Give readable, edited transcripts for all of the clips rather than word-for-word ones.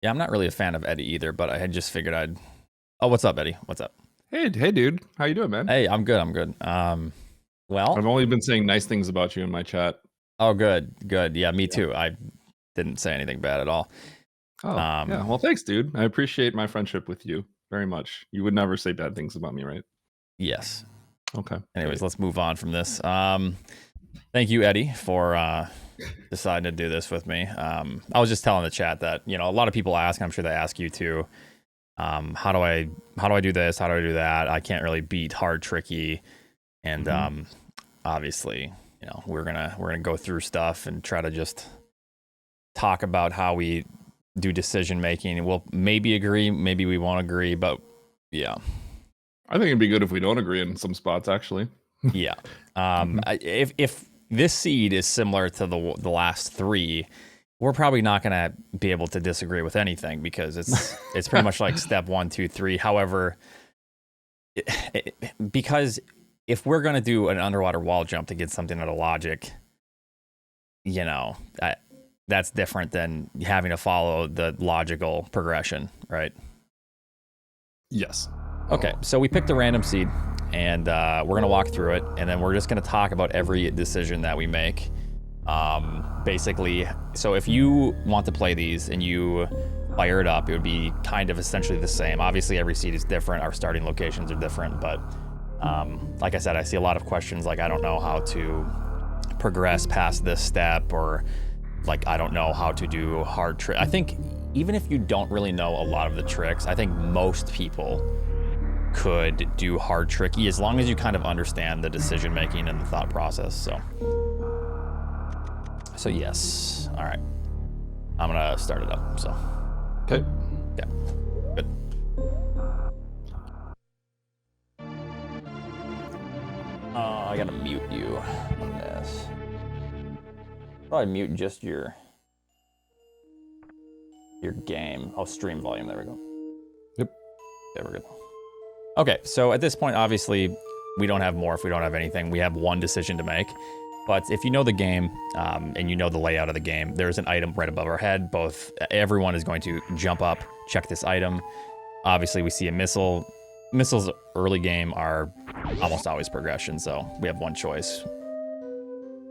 Yeah, I'm not really a fan of Eddie either, but I had just figured I'd. Oh, what's up, Eddie? What's up? Hey, dude. How you doing, man? Hey, I'm good. I'm good. Well, I've only been saying nice things about you in my chat. oh, good, good. Yeah, me Yeah. too. I didn't say anything bad at all. Oh, yeah. Well, thanks, dude. I appreciate my friendship with you very much. You would never say bad things about me, right? Yes. Okay. Anyways, Great. let's move on from this. Thank you, Eddie, for deciding to do this with me. I was just telling the chat that a lot of people ask, and I'm sure they ask you too. How do I do this? How do I do that? I can't really beat hard tricky, and obviously, we're gonna go through stuff and try to just talk about how we do decision making. We'll maybe agree, maybe we won't agree, but yeah. I think it'd be good if we don't agree in some spots, actually. Yeah. If this seed is similar to the last three, we're probably not going to be able to disagree with anything because it's pretty much like step 1, 2, 3. However, because if we're going to do an underwater wall jump to get something out of logic, that's different than having to follow the logical progression, right? Yes. Okay, so we picked a random seed, and we're going to walk through it, and then we're just going to talk about every decision that we make. Basically, so if you want to play these and you fire it up, it would be kind of essentially the same. Obviously, every seed is different. Our starting locations are different, but like I said, I see a lot of questions like, I don't know how to progress past this step, or like, I don't know how to do hard trick. I think even if you don't really know a lot of the tricks, I think most people could do hard tricky as long as you kind of understand the decision making and the thought process. So yes. All right. I'm gonna start it up. So. Okay. Yeah. Good. I gotta mute you on this. Probably mute just your game. Oh, stream volume. There we go. Yep. Okay, we're good. Okay, so at this point, obviously, we don't have morph. We don't have anything. We have one decision to make. But if you know the game and you know the layout of the game, there's an item right above our head. Everyone is going to jump up, check this item. Obviously, we see a missile. Missiles early game are almost always progression, so we have one choice.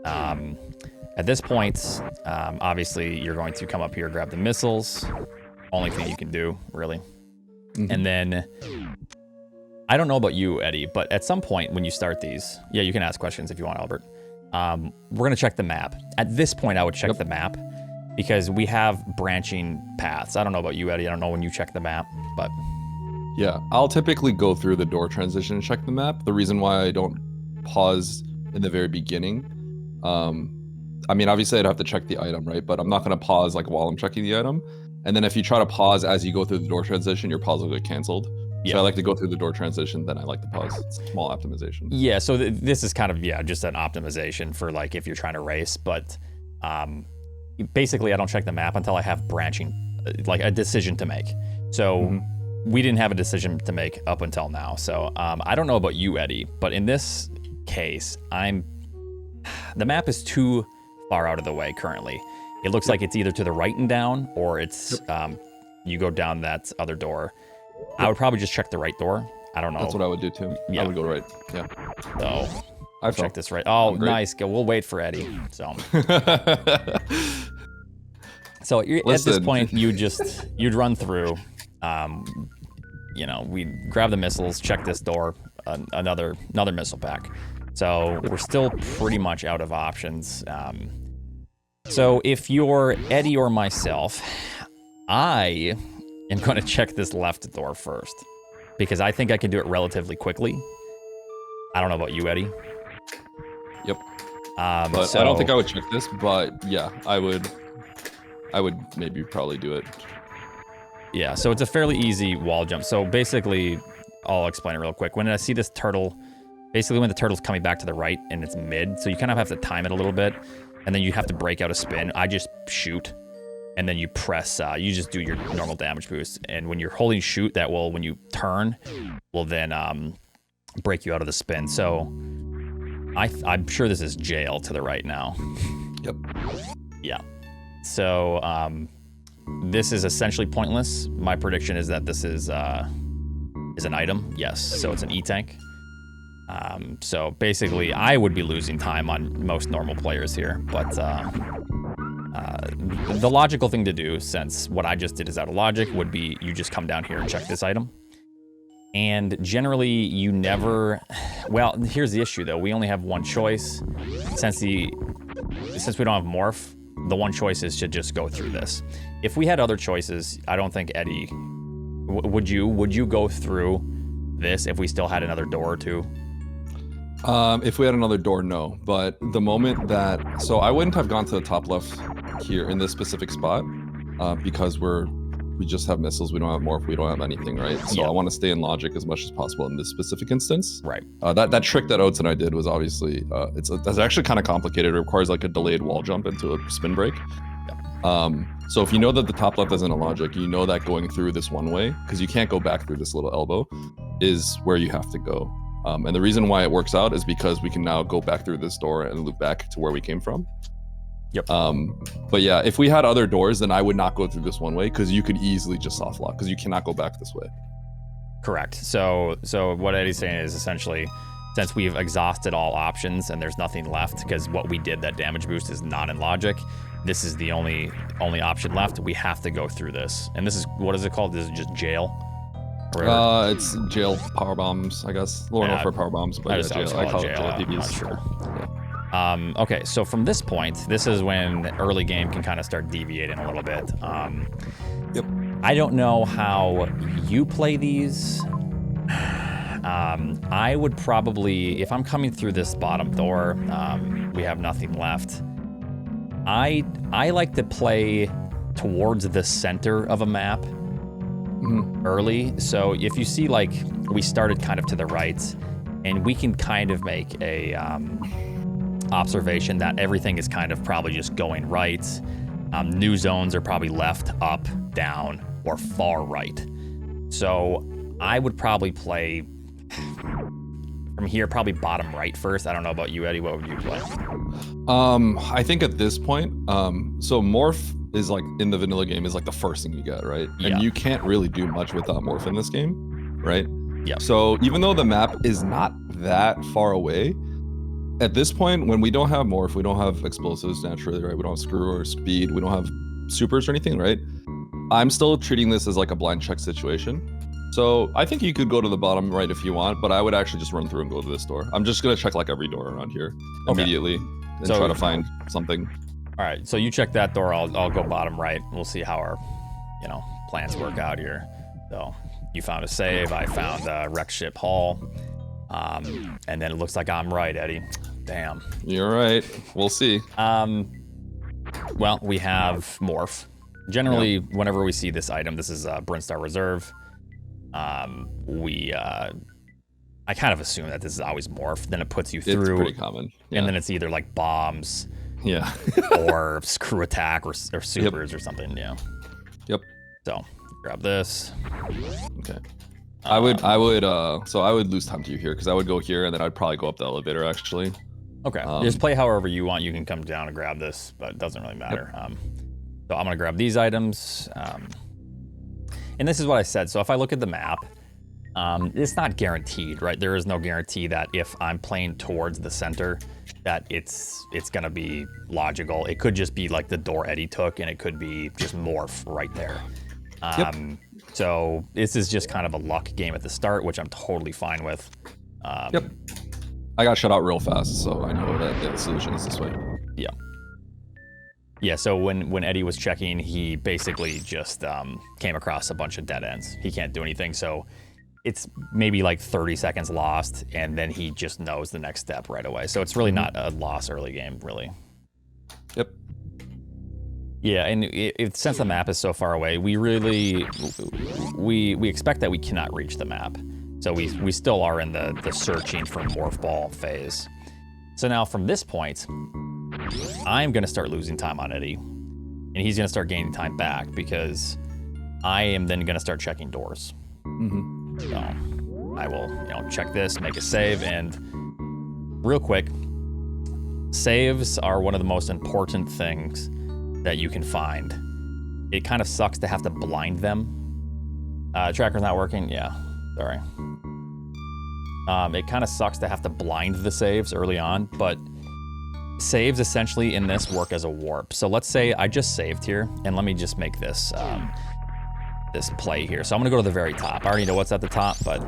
At this point, obviously, you're going to come up here, grab the missiles. Only thing you can do, really. And then, I don't know about you, Eddie, but at some point when you start these, yeah, you can ask questions if you want, Albert. We're going to check the map. At this point, I would check the map because we have branching paths. I don't know about you, Eddie. I don't know when you check the map, but... Yeah, I'll typically go through the door transition and check the map. The reason why I don't pause in the very beginning, I mean, obviously I'd have to check the item, right? But I'm not going to pause like while I'm checking the item. And then if you try to pause as you go through the door transition, your pause will get canceled. Yeah. So I like to go through the door transition, then I like to pause. It's a small optimization. Yeah, so this is kind of, just an optimization for like if you're trying to race. But basically, I don't check the map until I have branching, like a decision to make. So we didn't have a decision to make up until now. So I don't know about you, Eddie, but in this case, the map is too far out of the way currently. It looks like it's either to the right and down, or it's you go down that other door. I would probably just check the right door. I don't know. That's what I would do too. Yeah. I would go right. Yeah. So I've checked this right. Oh, nice. We'll wait for Eddie. So. So at this point, you'd run through. We'd grab the missiles, check this door, another missile pack. So we're still pretty much out of options. So if you're Eddie or myself, I am going to check this left door first because I think I can do it relatively quickly. I don't know about you, Eddie. Yep. But I don't think I would check this, but yeah, I would maybe probably do it. Yeah, so it's a fairly easy wall jump. So basically, I'll explain it real quick. When I see this turtle, basically when the turtle's coming back to the right and it's mid, so you kind of have to time it a little bit, and then you have to break out a spin. I just shoot, and then you press, you just do your normal damage boost. And when you're holding shoot, that will, when you turn, will then break you out of the spin. So I'm sure this is jail to the right now. Yep. Yeah. So this is essentially pointless. My prediction is that this is an item. Yes, so it's an E-tank. So basically, I would be losing time on most normal players here, but the logical thing to do, since what I just did is out of logic, would be you just come down here and check this item. And generally, you never... Well, here's the issue, though. We only have one choice. Since we don't have morph, the one choice is to just go through this. If we had other choices, I don't think Eddie... Would you go through this if we still had another door or two? If we had another door, no. But the moment that... So I wouldn't have gone to the top left here in this specific spot because we just have missiles, we don't have morph, we don't have anything, right? So I want to stay in logic as much as possible in this specific instance. Right. That trick that Oats and I did was obviously, that's actually kind of complicated. It requires like a delayed wall jump into a spin break. So if you know that the top left isn't a logic, you know that going through this one way, because you can't go back through this little elbow, is where you have to go. And the reason why it works out is because we can now go back through this door and loop back to where we came from. Yep. But yeah, if we had other doors, then I would not go through this one way because you could easily just soft lock because you cannot go back this way. Correct. So what Eddie's saying is essentially, since we've exhausted all options and there's nothing left, because what we did, that damage boost, is not in logic, this is the only option left. We have to go through this. And this is, what is it called? This is just jail? It's jail power bombs, I guess. Lower known for power bombs, but yeah, jail. I call it jail. I'm not sure. Okay, so from this point, this is when early game can kind of start deviating a little bit. Yep. I don't know how you play these. I would probably, if I'm coming through this bottom door, we have nothing left. I like to play towards the center of a map early. So if you see, like, we started kind of to the right, and we can kind of make a observation that everything is kind of probably just going right. New zones are probably left, up, down, or far right. So I would probably play from here, probably bottom right first. I don't know about you, Eddie. What would you play? I think at this point, so morph is like in the vanilla game is like the first thing you get, right? Yeah. And you can't really do much without morph in this game, right? Yeah. So even though the map is not that far away, at this point, when we don't have morph, we don't have explosives naturally, right? We don't have screw or speed, we don't have supers or anything, right? I'm still treating this as like a blind check situation. So I think you could go to the bottom right if you want, but I would actually just run through and go to this door. I'm just gonna check like every door around here immediately and try to find something. All right, so you check that door, I'll go bottom right. We'll see how our, plans work out here. So you found a save, I found a wreck ship hull. And then it looks like I'm right, Eddie. Damn. You're right. We'll see. Well, we have morph. Generally, whenever we see this item, this is Brinstar Reserve. I kind of assume that this is always morph. Then it puts you through. It's pretty common. Yeah. And then it's either like bombs, or screw attack, or supers or something. Yeah. Yep. So grab this. Okay. I would lose time to you here because I would go here and then I'd probably go up the elevator actually. Okay. Just play however you want. You can come down and grab this, but it doesn't really matter. Yep. So I'm gonna grab these items. And this is what I said. So if I look at the map, it's not guaranteed, right? There is no guarantee that if I'm playing towards the center, that it's gonna be logical. It could just be like the door Eddie took, and it could be just morph right there. So this is just kind of a luck game at the start, which I'm totally fine with. Yep. I got shut out real fast, so I know that the solution is this way. Yeah. Yeah, so when Eddie was checking, he basically just came across a bunch of dead ends. He can't do anything, so it's maybe like 30 seconds lost, and then he just knows the next step right away. So it's really not a loss early game, really. Yep. Yeah, and since the map is so far away, we really we expect that we cannot reach the map. So we still are in the searching for morph ball phase. So now from this point, I'm gonna start losing time on Eddie, and he's gonna start gaining time back because I am then gonna start checking doors. So I will, check this, make a save, and real quick, saves are one of the most important things that you can find it kind of sucks to have to blind them. Tracker's not working. Yeah, sorry. It kind of sucks to have to blind the saves early on, but saves essentially in this work as a warp. So let's say I just saved here, and let me just make this this play here. So I'm gonna go to the very top. I already know what's at the top, but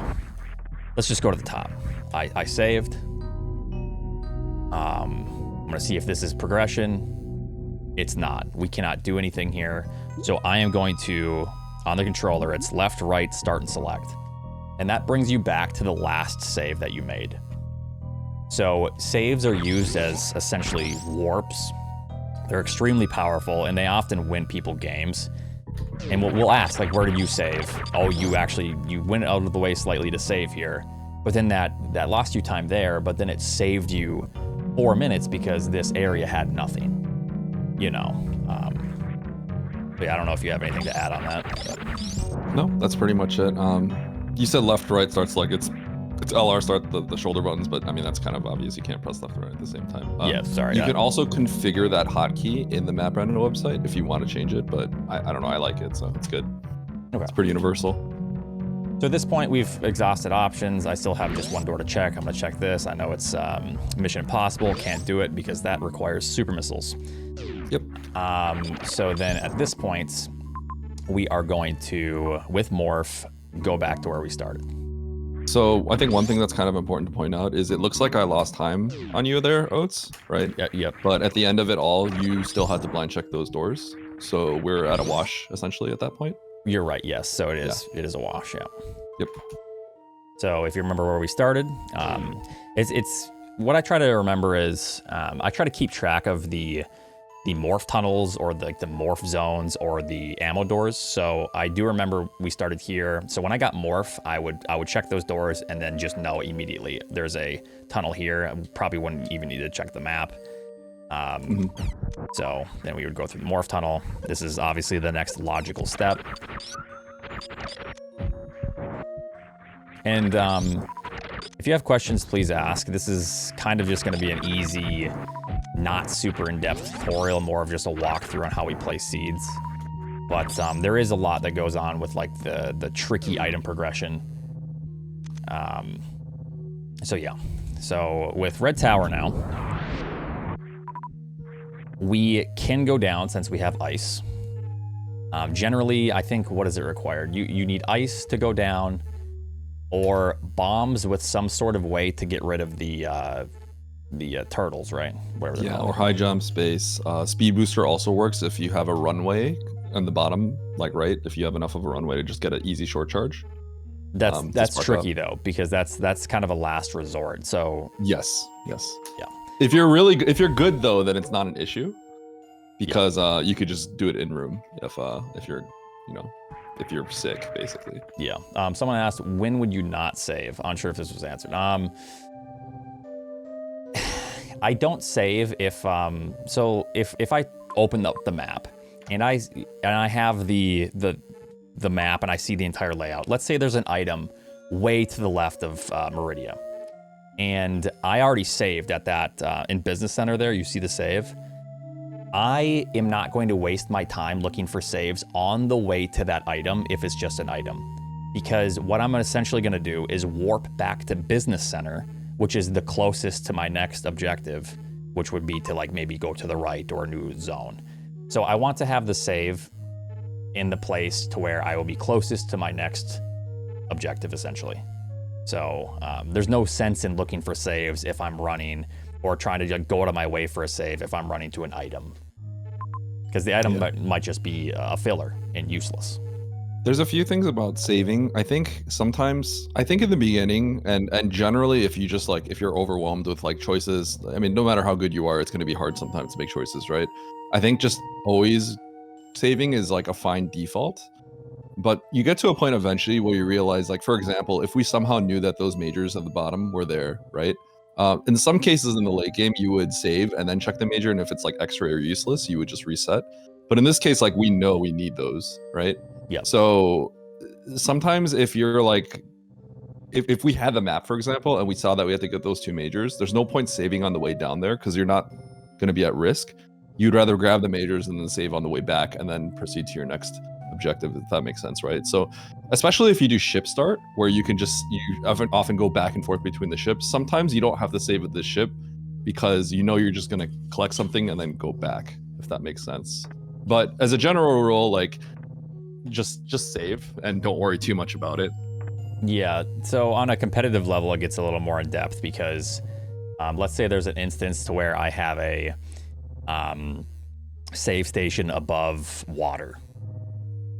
let's just go to the top. I saved. I'm gonna see if this is progression. It's not. We cannot do anything here. So I am going to, on the controller, it's left, right, start, and select. And that brings you back to the last save that you made. So saves are used as essentially warps. They're extremely powerful, and they often win people games. And we'll ask, like, where did you save? Oh, you went out of the way slightly to save here. But then that lost you time there, but then it saved you 4 minutes because this area had nothing. You know. But yeah, I don't know if you have anything to add on that. But. No, that's pretty much it. You said left, right, starts like it's LR start the shoulder buttons, but I mean that's kind of obvious. You can't press left and right at the same time. Yeah, sorry. You can also configure that hotkey in the Map Rando website if you want to change it, but I don't know. I like it, so it's good. Okay. It's pretty universal. So at this point, we've exhausted options. I still have just one door to check. I'm gonna check this. I know it's Mission Impossible. Can't do it because that requires super missiles. Yep. So then at this point, we are going to, with Morph, go back to where we started. So I think one thing that's kind of important to point out is it looks like I lost time on you there, Oats, right? Yeah, yep. But at the end of it all, you still had to blind check those doors. So we're at a wash, essentially, at that point. You're right, yes. So it is. Yeah. It is a wash, yeah. Yep. So if you remember where we started, it's what I try to remember is I try to keep track of the morph tunnels or the morph zones or the ammo doors. So I do remember we started here. So when I got morph, I would check those doors and then just know immediately there's a tunnel here. I probably wouldn't even need to check the map. So then we would go through the morph tunnel. This is obviously the next logical step. And if you have questions, please ask. This is kind of just going to be an easy, not super in-depth tutorial, more of just a walkthrough on how we place seeds. But there is a lot that goes on with like the tricky item progression. So yeah. So with Red Tower now, we can go down since we have ice. Generally, I think, what is it required? You need ice to go down, or bombs with some sort of way to get rid of the turtles, right? Whatever. Yeah, or high jump, space. Speed booster also works if you have a runway on the bottom, like right. If you have enough of a runway to just get an easy short charge. That's tricky though, because that's kind of a last resort. So yes. Yeah. If you're good though, then it's not an issue, because you could just do it in room if you're if you're sick, basically. Yeah. Someone asked, when would you not save? Unsure if this was answered. I don't save if if I open up the map and I have the map and I see the entire layout. Let's say there's an item way to the left of Meridia, and I already saved at that in Business Center there. You see the save. I am not going to waste my time looking for saves on the way to that item if it's just an item, because what I'm essentially going to do is warp back to Business Center, which is the closest to my next objective, which would be to like maybe go to the right or a new zone. So I want to have the save in the place to where I will be closest to my next objective, essentially. So there's no sense in looking for saves if I'm running, or trying to go out of my way for a save if I'm running to an item, because the item might just be a filler and useless. There's a few things about saving. I think in the beginning and generally, if you're overwhelmed with like choices, I mean, no matter how good you are, it's going to be hard sometimes to make choices, right? I think just always saving is like a fine default, but you get to a point eventually where you realize, like, for example, if we somehow knew that those majors at the bottom were there, right? In some cases in the late game, you would save and then check the major, and if it's like X-ray or useless, you would just reset. But in this case, like, we know we need those, right? Yeah. So sometimes if you're like, if we had the map, for example, and we saw that we had to get those two majors, there's no point saving on the way down there because you're not going to be at risk. you'd rather grab the majors and then save on the way back and then proceed to your next objective, if that makes sense, right? So especially if you do ship start, where you can just, you often go back and forth between the ships. Sometimes you don't have to save at the ship because you know you're just going to collect something and then go back, if that makes sense. But as a general rule, like just save and don't worry too much about it. Yeah, so on a competitive level, it gets a little more in depth because let's say there's an instance to where I have a save station above water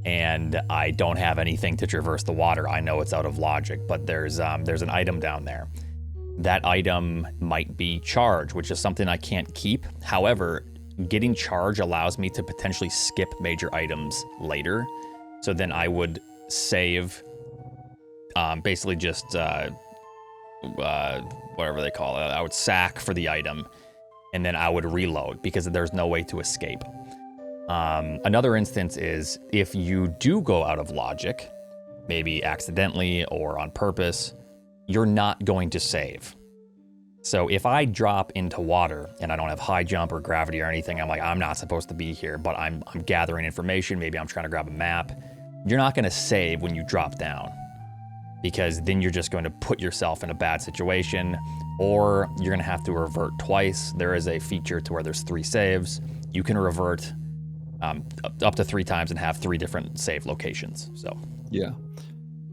and I don't have anything to traverse the water. I know it's out of logic, but there's an item down there. That item might be charge, which is something I can't keep. However, getting charge allows me to potentially skip major items later. So then I would save, basically just whatever they call it. I would sack for the item, and then I would reload because there's no way to escape. Another instance is if you do go out of logic, maybe accidentally or on purpose, you're not going to save. So if I drop into water and I don't have high jump or gravity or anything, I'm like, I'm not supposed to be here, but I'm gathering information. Maybe I'm trying to grab a map. You're not going to save when you drop down because then you're just going to put yourself in a bad situation, or you're going to have to revert twice. There is a feature to where there's 3 saves. You can revert up to 3 times and have 3 different save locations. So yeah,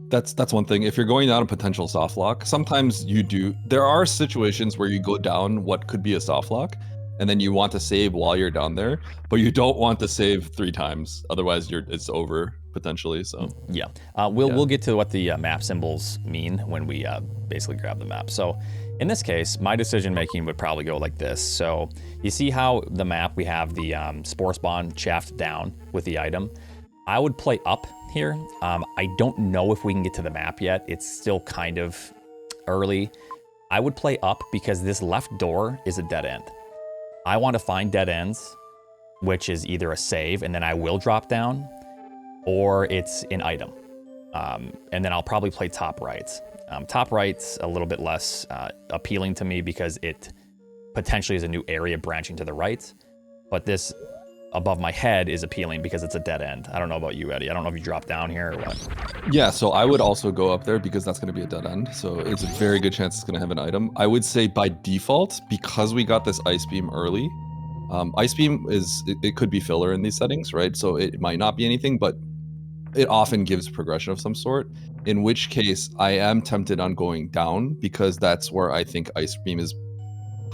that's one thing. If you're going down a potential soft lock, sometimes you do. There are situations where you go down what could be a soft lock, and then you want to save while you're down there, but you don't want to save 3 times. Otherwise, it's over potentially. So yeah, we'll get to what the map symbols mean when we basically grab the map. So in this case, my decision making would probably go like this. So you see how the map, we have the spore spawn shaft down with the item. I would play up here. I don't know if we can get to the map yet. It's still kind of early. I would play up because this left door is a dead end. I want to find dead ends, which is either a save and then I will drop down, or it's an item. And then I'll probably play top right. Top right's a little bit less appealing to me because it potentially is a new area branching to the right. But this above my head is appealing because it's a dead end. I don't know about you, Eddie. I don't know if you drop down here or what. Yeah, so I would also go up there because that's going to be a dead end. So it's a very good chance it's going to have an item. I would say by default, because we got this ice beam early, ice beam it could be filler in these settings, right? So it might not be anything, but it often gives progression of some sort. In which case, I am tempted on going down because that's where I think ice beam is.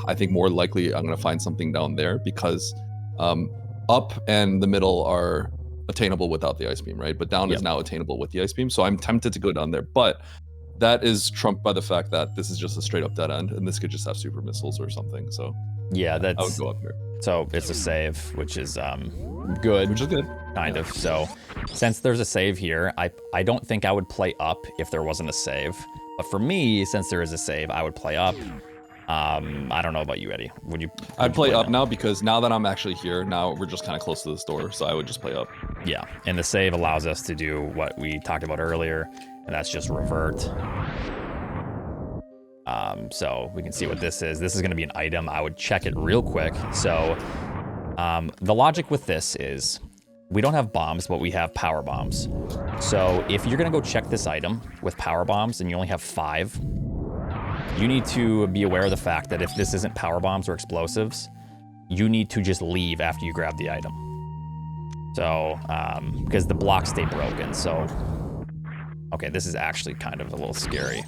I think more likely I'm going to find something down there because up and the middle are attainable without the ice beam, right? But down is now attainable with the ice beam. So I'm tempted to go down there, but that is trumped by the fact that this is just a straight up dead end and this could just have super missiles or something. So yeah, I would go up here. So it's a save, which is good. Which is good. Kind of. So since there's a save here, I don't think I would play up if there wasn't a save. But for me, since there is a save, I would play up. I don't know about you, Eddie. I'd play up now because now that I'm actually here, now we're just kind of close to this door, so I would just play up. Yeah, and the save allows us to do what we talked about earlier, and that's just revert. So we can see what this is. This is going to be an item. I would check it real quick. So the logic with this is we don't have bombs, but we have power bombs. So if you're going to go check this item with power bombs and you only have 5, you need to be aware of the fact that if this isn't power bombs or explosives, you need to just leave after you grab the item. So, because the blocks stay broken. So, okay, this is actually kind of a little scary.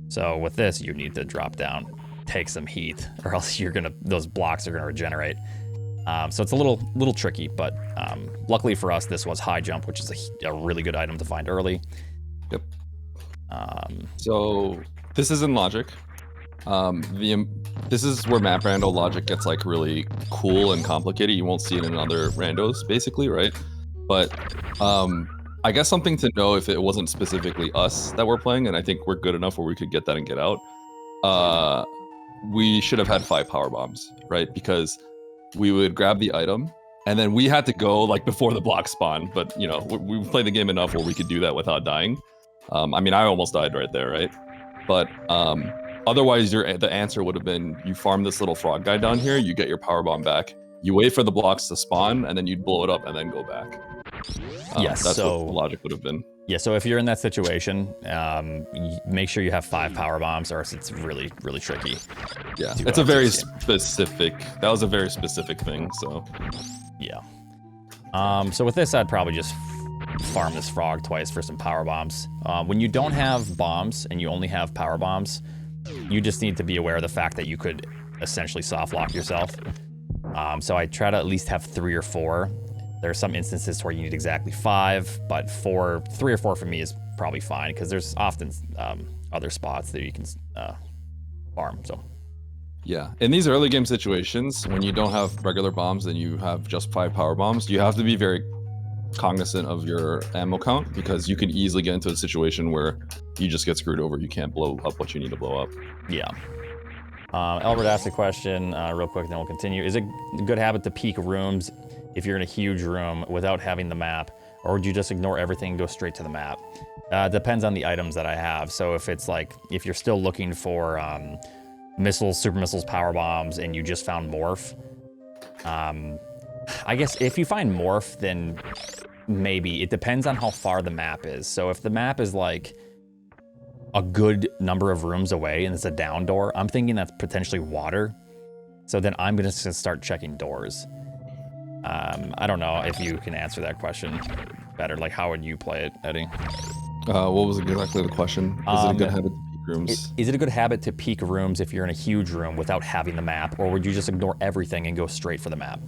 So with this, you need to drop down, take some heat, or else those blocks are gonna regenerate. So it's a little tricky, but luckily for us, this was high jump, which is a really good item to find early. Yep. So this is in logic. This is where map rando logic gets like really cool and complicated. You won't see it in other randos, basically, right? But I guess something to know if it wasn't specifically us that were playing, and I think we're good enough where we could get that and get out. We should have had 5 power bombs, right? Because we would grab the item, and then we had to go like before the block spawn. But you know, we played the game enough where we could do that without dying. I mean, I almost died right there, right? But otherwise, the answer would have been you farm this little frog guy down here, you get your power bomb back, You wait for the blocks to spawn, and then you'd blow it up and then go back. Yes, that's so what the logic would have been. Yeah, so if you're in that situation, make sure you have 5 power bombs, or else it's really, really tricky. Yeah, it's a very specific. That was a very specific thing. So, yeah. So with this, I'd probably just farm this frog twice for some power bombs. When you don't have bombs and you only have power bombs, you just need to be aware of the fact that you could essentially soft lock yourself. So I try to at least have 3 or 4. There are some instances where you need exactly 5, but 3 or 4 for me is probably fine, because there's often other spots that you can farm. So, yeah, in these early game situations, when you don't have regular bombs and you have just 5 power bombs, you have to be very cognizant of your ammo count, because you can easily get into a situation where you just get screwed over. You can't blow up what you need to blow up. Yeah. Albert asked a question real quick, then we'll continue. Is it a good habit to peek rooms if you're in a huge room without having the map, or would you just ignore everything and go straight to the map? Depends on the items that I have. So if it's like, if you're still looking for missiles, super missiles, power bombs, and you just found morph, I guess if you find morph, then maybe. It depends on how far the map is. So if the map is like a good number of rooms away and it's a down door, I'm thinking that's potentially water. So then I'm gonna start checking doors. I don't know if you can answer that question better. Like, how would you play it, Eddie? What was exactly the question? Is it a good habit to peek rooms? Is it a good habit to peek rooms if you're in a huge room without having the map, or would you just ignore everything and go straight for the map?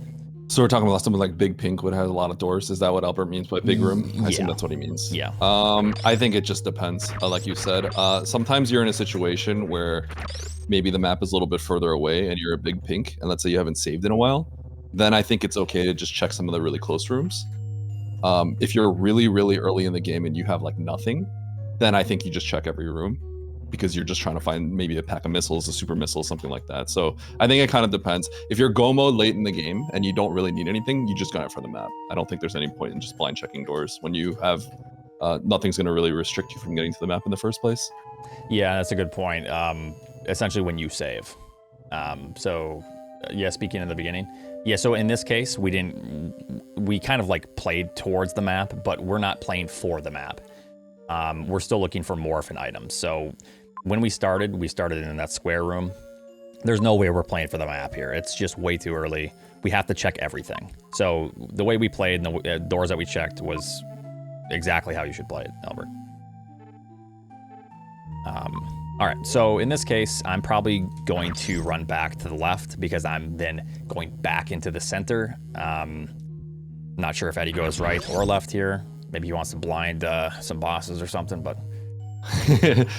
So we're talking about something like Big Pink, which has a lot of doors. Is that what Albert means by big room? I assume that's what he means. Yeah. I think it just depends. Like you said, sometimes you're in a situation where maybe the map is a little bit further away and you're a Big Pink, and let's say you haven't saved in a while. Then I think it's okay to just check some of the really close rooms. If you're really, really early in the game and you have like nothing, then I think you just check every room, because you're just trying to find maybe a pack of missiles, a super missile, something like that. So I think it kind of depends. If you're go mode late in the game and you don't really need anything, you just got it for the map. I don't think there's any point in just blind checking doors when you have nothing's going to really restrict you from getting to the map in the first place. Yeah, that's a good point. Essentially when you save. Yeah, speaking in the beginning. Yeah, so in this case, we kind of like played towards the map, but we're not playing for the map. We're still looking for morph and items. So when we started in that square room. There's no way we're playing for the map here. It's just way too early. We have to check everything. So the way we played and the doors that we checked was exactly how you should play it, Albert. All right, so in this case, I'm probably going to run back to the left because I'm then going back into the center. Not sure if Eddie goes right or left here. Maybe he wants to blind some bosses or something, but...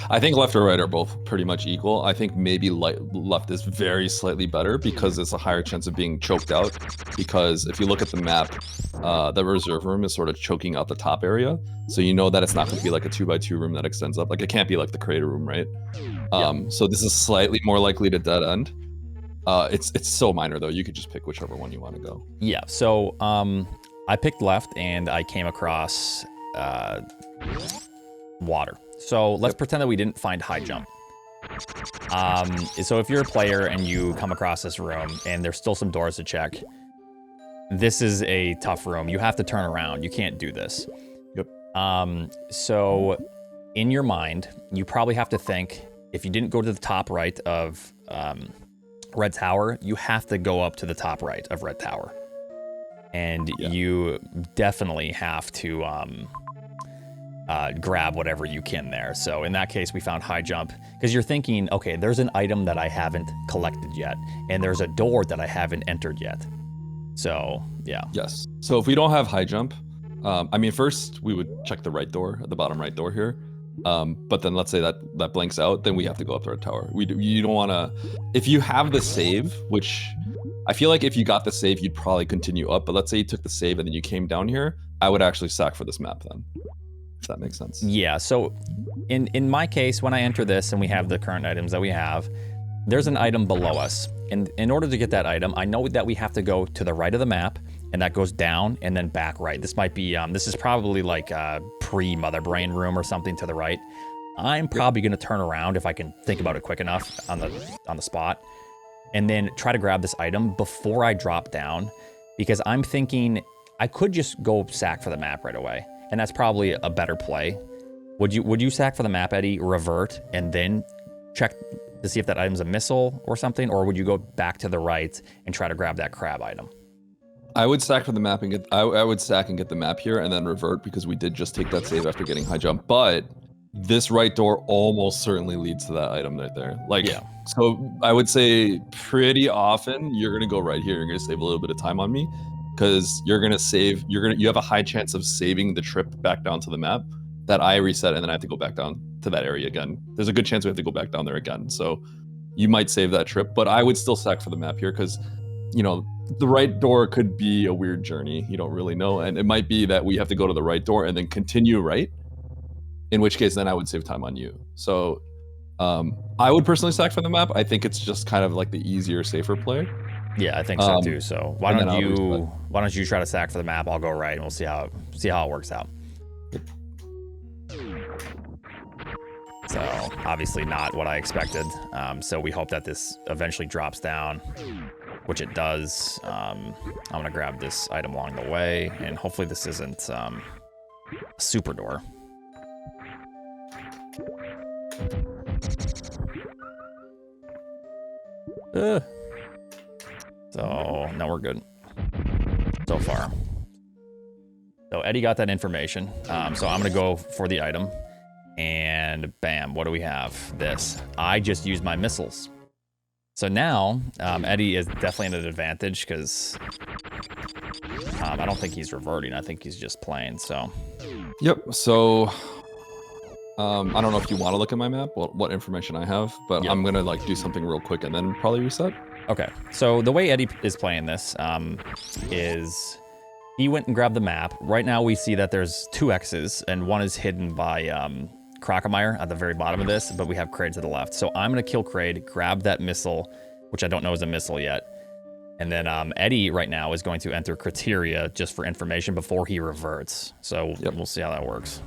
I think left or right are both pretty much equal. I think maybe left is very slightly better because it's a higher chance of being choked out. Because if you look at the map, the reserve room is sort of choking out the top area. So you know that it's not going to be like a 2x2 room that extends up. Like it can't be like the creator room, right? So this is slightly more likely to dead end. It's so minor though. You could just pick whichever one you want to go. Yeah, so I picked left and I came across water. So let's pretend that we didn't find high jump. So if you're a player and you come across this room and there's still some doors to check, this is a tough room. You have to turn around. You can't do this. Yep. So in your mind, you probably have to think, if you didn't go to the top right of Red Tower, you have to go up to the top right of Red Tower. And you definitely have to grab whatever you can there. So in that case, we found high jump because you're thinking, okay, there's an item that I haven't collected yet, and there's a door that I haven't entered yet. So yeah. Yes. So if we don't have high jump, I mean, first we would check the right door, the bottom right door here. But then let's say that blanks out, then we have to go up to Red Tower. You don't want to, if you have the save, which I feel like if you got the save, you'd probably continue up. But let's say you took the save and then you came down here, I would actually sack for this map then. If that makes sense. Yeah, so in my case, when I enter this and we have the current items that we have, there's an item below us. And in order to get that item, I know that we have to go to the right of the map, and that goes down and then back right. This might be, this is probably like a pre-Mother Brain room or something to the right. I'm probably gonna turn around if I can think about it quick enough on the spot. and then try to grab this item before I drop down, because I'm thinking I could just go sack for the map right away, and that's probably a better play. Would you sack for the map, Eddie, revert, and then check to see if that item's a missile or something, or would you go back to the right and try to grab that crab item? I would stack for the map and get. I would stack and get the map here and then revert, because we did just take that save after getting high jump. But this right door almost certainly leads to that item right there. Like, Yeah. So I would say pretty often you're gonna go right here. You're gonna save a little bit of time on me, because you're gonna save. You have a high chance of saving the trip back down to the map that I reset, and then I have to go back down to that area again. There's a good chance we have to go back down there again. So you might save that trip, but I would still stack for the map here, because the right door could be a weird journey. You don't really know, and it might be that we have to go to the right door and then continue right, in which case then I would save time on you. So I would personally stack for the map. I think it's just kind of like the easier, safer play. Yeah, I think so too. So why don't you try to stack for the map? I'll go right, and we'll see how it works out. So obviously not what I expected. So we hope that this eventually drops down, which it does. I'm gonna grab this item along the way, and hopefully this isn't a super door. So no, we're good so far. So Eddie got that information. So I'm gonna go for the item, and bam, what do we have? This. I just used my missiles. So now Eddie is definitely at an advantage, because I don't think he's reverting. I think he's just playing. So. Yep. So I don't know if you want to look at my map, what information I have, but I'm gonna do something real quick and then probably reset. Okay. So the way Eddie is playing this is he went and grabbed the map. Right now we see that there's 2 X's, and one is hidden by Crocomire at the very bottom of this, but we have Kraid to the left. So I'm gonna kill Kraid, grab that missile, which I don't know is a missile yet. And then Eddie right now is going to enter criteria just for information before he reverts. So we'll see how that works.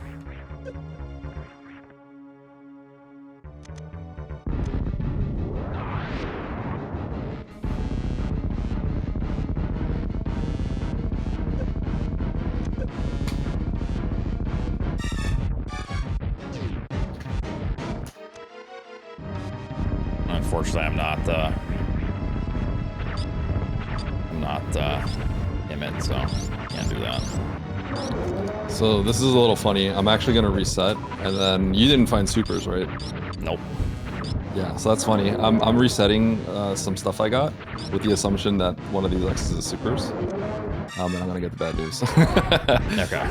Unfortunately, I'm not in it, so can't do that. So this is a little funny. I'm actually gonna reset, and then you didn't find supers, right? Nope. Yeah, so that's funny. I'm resetting some stuff I got with the assumption that one of these X's is supers, and I'm gonna get the bad news. Okay.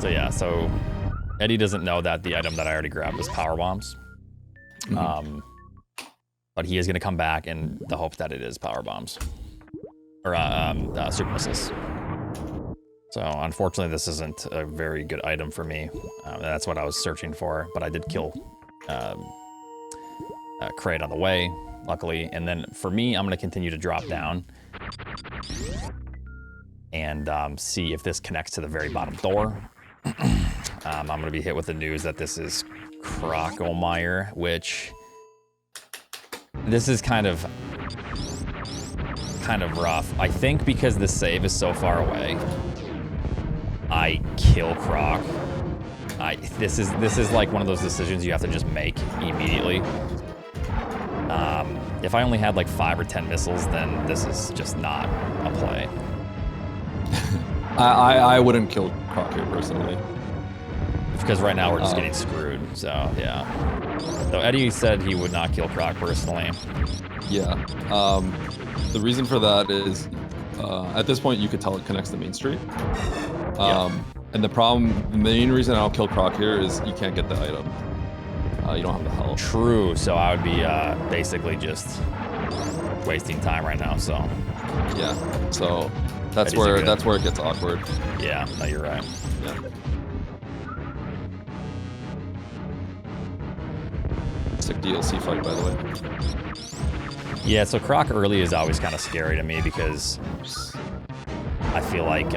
So yeah, so Eddie doesn't know that the item that I already grabbed was power bombs. But he is going to come back in the hope that it is power bombs or super missiles. So unfortunately, this isn't a very good item for me. That's what I was searching for, but I did kill Kraid on the way, luckily. And then for me, I'm going to continue to drop down and see if this connects to the very bottom door. I'm going to be hit with the news that this is Crocomire, which this is kind of rough. I think because the save is so far away, I kill Croc. This is like one of those decisions you have to just make immediately. If I only had like 5 or 10 missiles, then this is just not a play. I wouldn't kill Croc here personally. Because right now we're just getting screwed, so yeah. So Eddie said he would not kill Croc personally. Yeah. The reason for that is, at this point you could tell it connects to Main Street. And the main reason I don't kill Croc here is you can't get the item. You don't have the health. True, so I would be basically just wasting time right now, so. Yeah, so that's where it gets awkward. Yeah, no, you're right. Yeah. Sick DLC fight, by the way. Yeah, so Croc early is always kind of scary to me because I feel like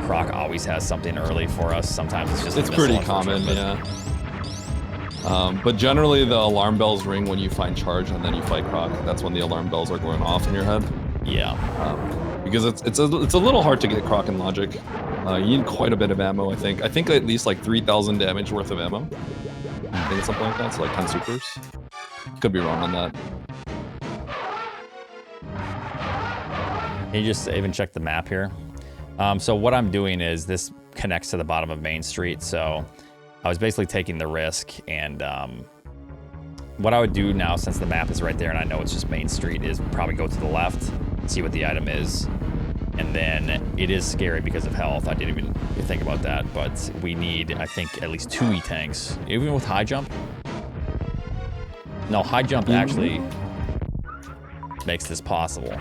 Croc always has something early for us. Sometimes it's just pretty common, yeah. But generally, the alarm bells ring when you find charge and then you fight Croc. That's when the alarm bells are going off in your head. Yeah. Because it's a little hard to get Croc in Logic. You need quite a bit of ammo, I think. I think at least like 3,000 damage worth of ammo. I think it's something like that, so like 10 supers. Could be wrong on that. Can you just even check the map here? So what I'm doing is this connects to the bottom of Main Street, so I was basically taking the risk, and what I would do now, since the map is right there and I know it's just Main Street, is probably go to the left, see what the item is, and then it is scary because of health. I didn't even think about that, but we need, I think, at least 2 E-tanks, even with high jump. No, high jump actually makes this possible.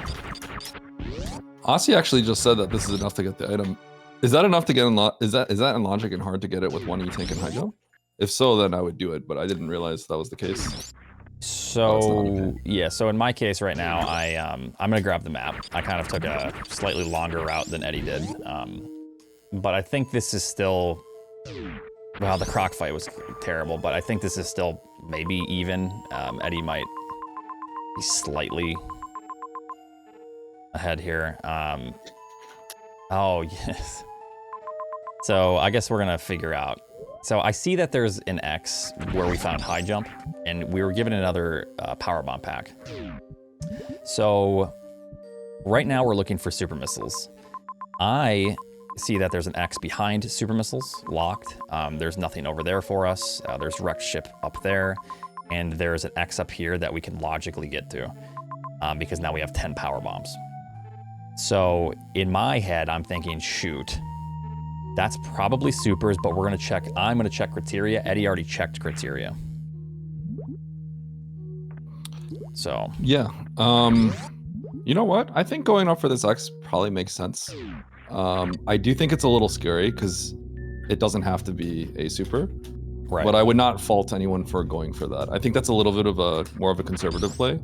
Aussie actually just said that this is enough to get the item. Is that enough to get in? Is that in Logic and hard to get it with 1 E-tank and high jump? If so, then I would do it, but I didn't realize that was the case. So yeah, so in my case right now, I'm gonna grab the map. I kind of took a slightly longer route than Eddie did, but I think this is still. Well, the Croc fight was terrible, but I think this is still maybe even. Eddie might be slightly ahead here. Oh yes. So I guess we're gonna figure out. So I see that there's an X where we found high jump, and we were given another power bomb pack. So right now we're looking for super missiles. I see that there's an X behind super missiles, locked. There's nothing over there for us. There's wrecked ship up there, and there's an X up here that we can logically get to, because now we have 10 power bombs. So in my head, I'm thinking, shoot, that's probably supers, but we're gonna check. I'm gonna check criteria. Eddie already checked criteria. So yeah, you know what? I think going up for this X probably makes sense. I do think it's a little scary because it doesn't have to be a super, right. But I would not fault anyone for going for that. I think that's a little bit of a more of a conservative play,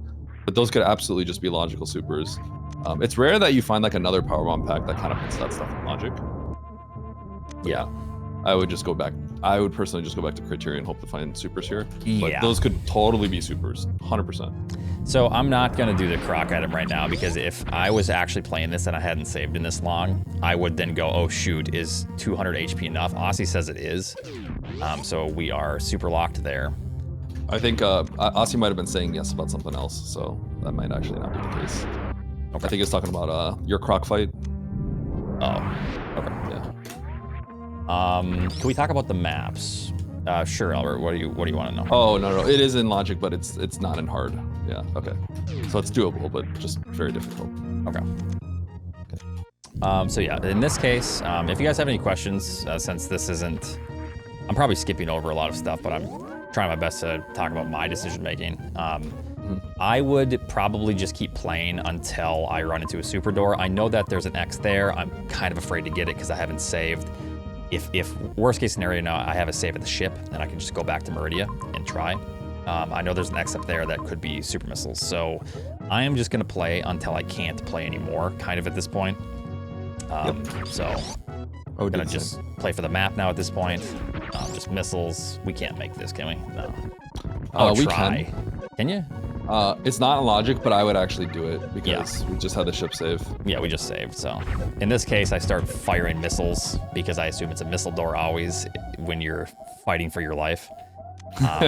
but those could absolutely just be logical supers. It's rare that you find like another powerbomb pack that kind of puts that stuff in Logic. Yeah. I would just go back. I would personally just go back to criteria and hope to find supers here. But Yeah. those could totally be supers, 100%. So I'm not gonna do the Croc item right now, because if I was actually playing this and I hadn't saved in this long, I would then go, oh shoot, is 200 HP enough? Aussie says it is. So we are super locked there. I think Aussie might have been saying yes about something else, so that might actually not be the case. Okay. I think he's talking about your Croc fight. Oh, okay. Yeah. Can we talk about the maps? Sure, Albert. What do you want to know? Oh no, it is in Logic, but it's not in hard. Yeah. Okay. So it's doable, but just very difficult. Okay. So yeah, in this case, if you guys have any questions, since this isn't, I'm probably skipping over a lot of stuff, but I'm trying my best to talk about my decision making. I would probably just keep playing until I run into a super door. I know that there's an X there. I'm kind of afraid to get it because I haven't saved. If worst case scenario now, I have a save at the ship, then I can just go back to Meridia and try. I know there's an X up there that could be super missiles. So I am just gonna play until I can't play anymore, kind of at this point. So I'm gonna just play for the map now at this point. Just missiles. We can't make this, can we? No. Oh, we try. Can you? It's not in Logic, but I would actually do it because we just had the ship save. Yeah, we just saved. So in this case, I start firing missiles because I assume it's a missile door always when you're fighting for your life.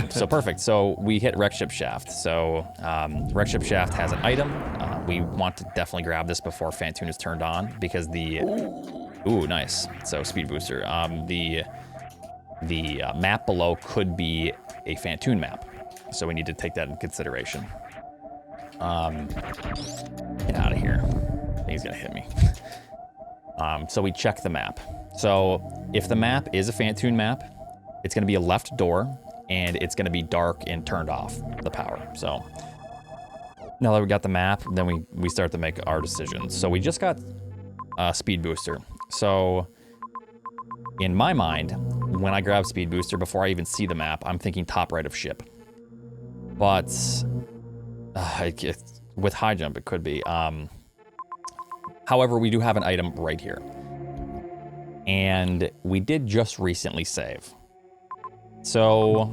So perfect. So we hit Wreck Ship Shaft. So Wreck Ship Shaft has an item. We want to definitely grab this before Fantoon is turned on because the... Ooh, nice. So speed booster. The map below could be a Fantoon map. So we need to take that into consideration. Get out of here. I think he's gonna hit me. So we check the map. So if the map is a Fantoon map, it's gonna be a left door, and it's gonna be dark and turned off the power. So now that we got the map, then we start to make our decisions. So we just got a speed booster. So in my mind, when I grab speed booster, before I even see the map, I'm thinking top right of ship. But with high jump, it could be. However, we do have an item right here. And we did just recently save. So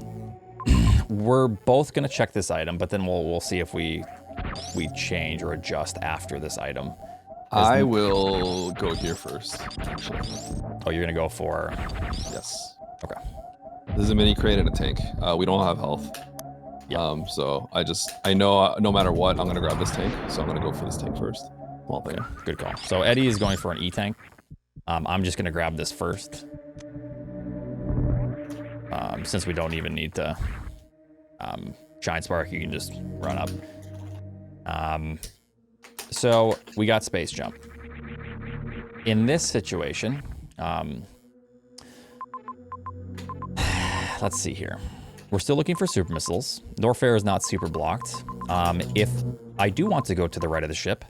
we're both gonna check this item, but then we'll see if we change or adjust after this item. I will go here first, actually. Oh, you're gonna go for... Yes. Okay. This is a mini crate and a tank. We don't have health. Yep. So I know no matter what, I'm gonna grab this tank. So I'm gonna go for this tank first. Small thing. Okay, good call. So Eddie is going for an E-tank. I'm just gonna grab this first. Since we don't even need to Giant Spark, you can just run up. So we got Space Jump. In this situation, let's see here. We're still looking for super missiles. Norfair is not super blocked. If I do want to go to the right of the ship,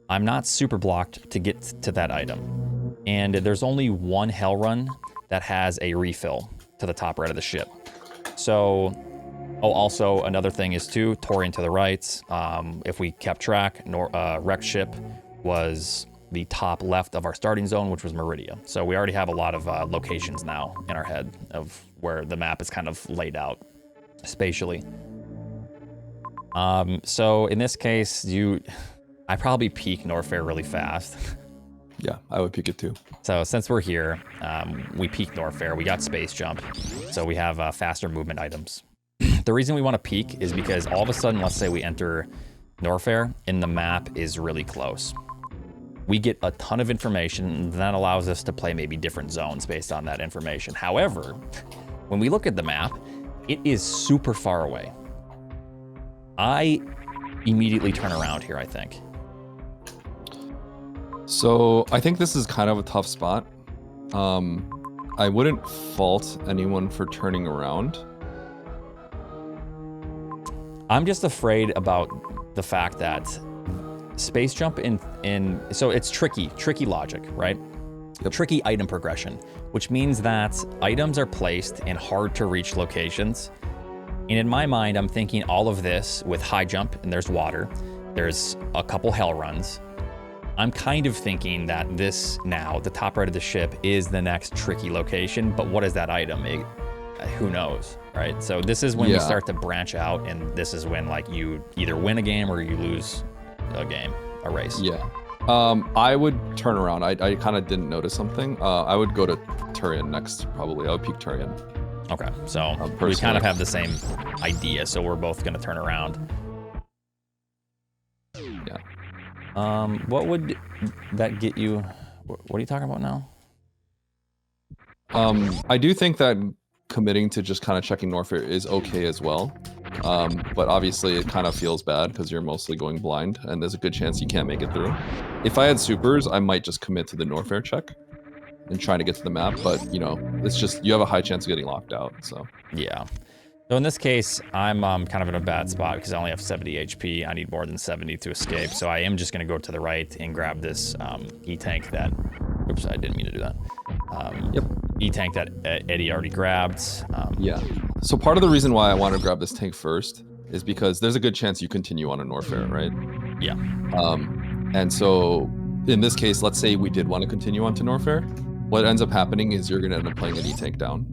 I'm not super blocked to get to that item. And there's only one hell run that has a refill to the top right of the ship. So, also another thing is too, Torian to the right. If we kept track, wrecked ship was the top left of our starting zone, which was Meridia. So we already have a lot of locations now in our head of where the map is kind of laid out spatially. So in this case, I probably peek Norfair really fast. Yeah, I would peek it too. So since we're here, we peek Norfair, we got Space Jump, so we have faster movement items. The reason we want to peek is because all of a sudden, let's say we enter Norfair and the map is really close. We get a ton of information and that allows us to play maybe different zones based on that information. However, when we look at the map, it is super far away. I immediately turn around here, I think. So I think this is kind of a tough spot. I wouldn't fault anyone for turning around. I'm just afraid about the fact that Space Jump so it's tricky logic, right? Yep. Tricky item progression, which means that items are placed in hard to reach locations. And in my mind, I'm thinking all of this with high jump and there's water. There's a couple hell runs. I'm kind of thinking that this now, the top right of the ship, is the next tricky location, but what is that item? Who knows, right? So this is when we start to branch out, and this is when like you either win a game or you lose a race. Yeah. I would turn around. I kind of didn't notice something. I would go to Turian next, probably. I would peek Turian. Okay, so we kind of have the same idea, so we're both going to turn around. Yeah. What would that get you? What are you talking about now? I do think that committing to just kind of checking Norfair is okay as well. But obviously it kind of feels bad because you're mostly going blind and there's a good chance you can't make it through. If I had supers, I might just commit to the Norfair check and trying to get to the map, but you know, it's just, you have a high chance of getting locked out, so. Yeah. So in this case, I'm kind of in a bad spot because I only have 70 HP. I need more than 70 to escape. So I am just going to go to the right and grab this E-tank that... Oops, I didn't mean to do that. Yep. E-tank that Eddie already grabbed. Yeah. So part of the reason why I want to grab this tank first is because there's a good chance you continue on a Norfair, right? Yeah. And so in this case, let's say we did want to continue on to Norfair. What ends up happening is you're going to end up playing an E-tank down.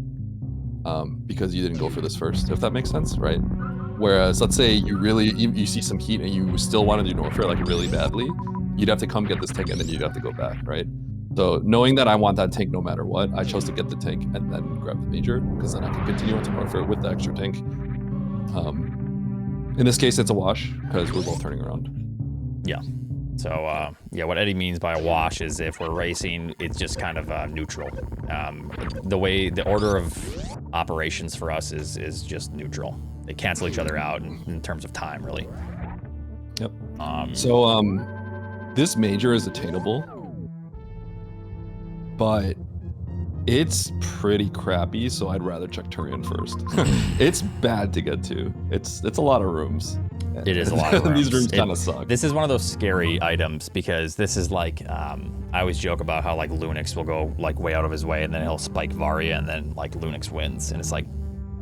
Because you didn't go for this first, if that makes sense, right? Whereas, let's say you see some heat and you still want to do Norfair like really badly, you'd have to come get this tank and then you'd have to go back, right? So knowing that I want that tank no matter what, I chose to get the tank and then grab the major, because then I can continue on to Norfair with the extra tank. In this case, it's a wash, because we're both turning around. Yeah. So, yeah, what Eddie means by a wash is if we're racing, it's just kind of neutral. The order of operations for us is just neutral. They cancel each other out in terms of time, really. Yep. This major is attainable, but it's pretty crappy, so I'd rather check Turian first. It's bad to get to. It's a lot of rooms. It is a lot of rooms. These rooms kind of suck. This is one of those scary items because this is like, I always joke about how like Lunix will go like way out of his way and then he'll spike Varia and then like Lunix wins. And it's like,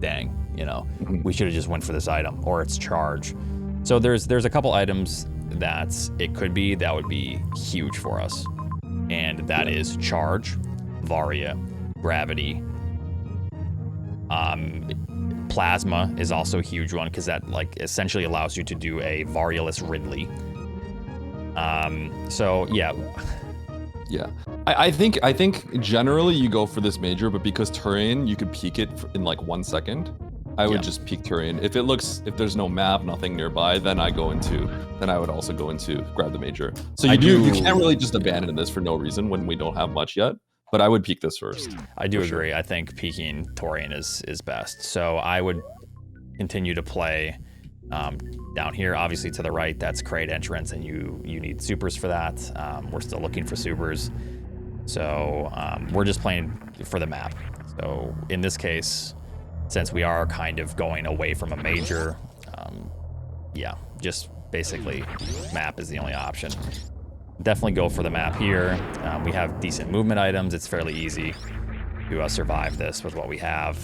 dang, you know, we should have just went for this item or its charge. So there's a couple items that it could be that would be huge for us. And that is charge, Varia, gravity, Plasma is also a huge one because that like essentially allows you to do a Variolous Ridley. So yeah. Yeah, I think generally you go for this major, but because Turian, you could peek it in like 1 second. I would just peek Turian. If there's no map, nothing nearby, then I would also go into grab the major. So you can't really just abandon this for no reason when we don't have much yet. But I would peek this first. I do agree. Sure. I think peeking Turian is best. So I would continue to play down here, obviously to the right, that's Crate entrance, and you need supers for that. We're still looking for supers. So we're just playing for the map. So in this case, since we are kind of going away from a major, yeah, just basically map is the only option. Definitely go for the map here. We have decent movement items. It's fairly easy to survive this with what we have.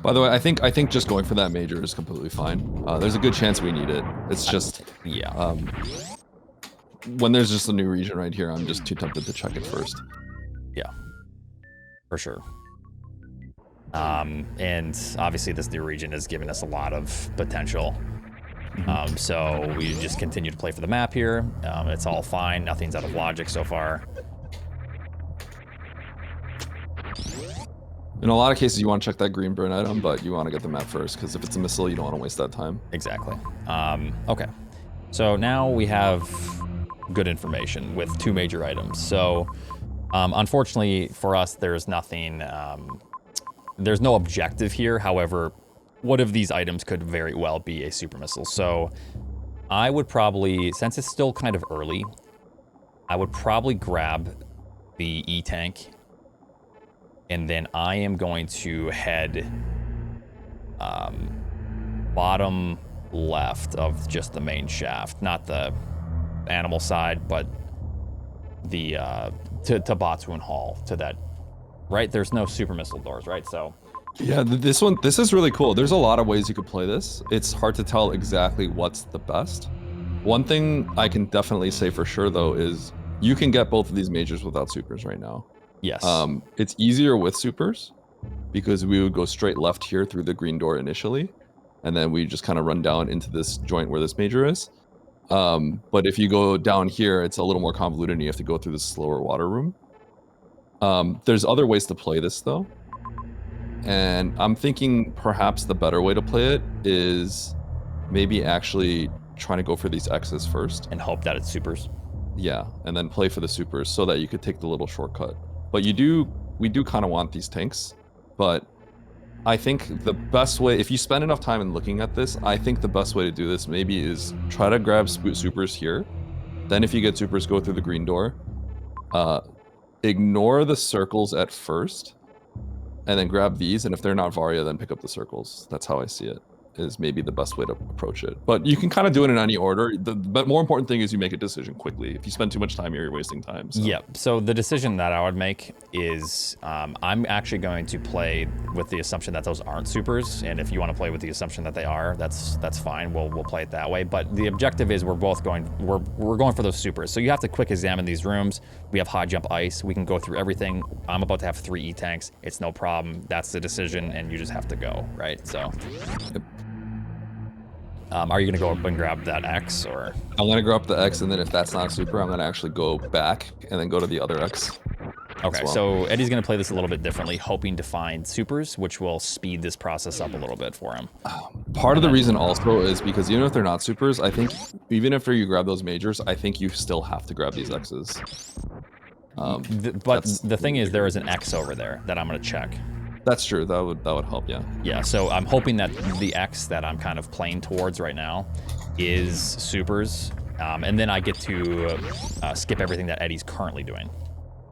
By the way, I think just going for that major is completely fine. There's a good chance we need it. It's just when there's just a new region right here, I'm just too tempted to check it first. Yeah, for sure. And obviously this new region has given us a lot of potential. So we just continue to play for the map here. It's all fine. Nothing's out of logic so far. In a lot of cases, you want to check that green burn item, but you want to get the map first, because if it's a missile, you don't want to waste that time. Exactly. Okay. So now we have good information with 2 major items. So unfortunately for us, there's nothing, there's no objective here. However, one of these items could very well be a super missile. So I would probably, since it's still kind of early, I would probably grab the E-tank. And then I am going to head bottom left of just the main shaft, not the animal side, but the to Botsuan Hall, to that, right? There's no super missile doors, right? So yeah, this is really cool. There's a lot of ways you could play this. It's hard to tell exactly what's the best. One thing I can definitely say for sure though is you can get both of these majors without supers right now. Yes. It's easier with supers because we would go straight left here through the green door initially, and then we just kind of run down into this joint where this major is. But if you go down here, it's a little more convoluted and you have to go through this slower water room. There's other ways to play this though. And I'm thinking perhaps the better way to play it is maybe actually trying to go for these X's first. And hope that it's supers. Yeah, and then play for the supers so that you could take the little shortcut. But we do kind of want these tanks, but I think the best way, if you spend enough time in looking at this, I think the best way to do this maybe is try to grab supers here. Then if you get supers, go through the green door. Ignore the circles at first, and then grab these, and if they're not Varia, then pick up the circles. That's how I see it, is maybe the best way to approach it. But you can kind of do it in any order. But more important thing is you make a decision quickly. If you spend too much time here, you're wasting time. So. Yeah, so the decision that I would make is I'm actually going to play with the assumption that those aren't supers, and if you want to play with the assumption that they are, that's fine. We'll play it that way. But the objective is we're going for those supers. So you have to quick examine these rooms. We have high jump ice. We can go through everything. I'm about to have 3 E-tanks. It's no problem. That's the decision, and you just have to go, right? So. Yep. Are you going to go up and grab that X, or? I'm going to grab the X, and then if that's not a super, I'm going to actually go back and then go to the other X. Okay, so Eddie's going to play this a little bit differently, hoping to find supers, which will speed this process up a little bit for him. Part of the reason also is because even if they're not supers, I think even after you grab those majors, I think you still have to grab these X's. But the thing is, there is an X over there that I'm going to check. That's true. That would help, yeah. Yeah, so I'm hoping that the X that I'm kind of playing towards right now is supers, and then I get to skip everything that Eddie's currently doing.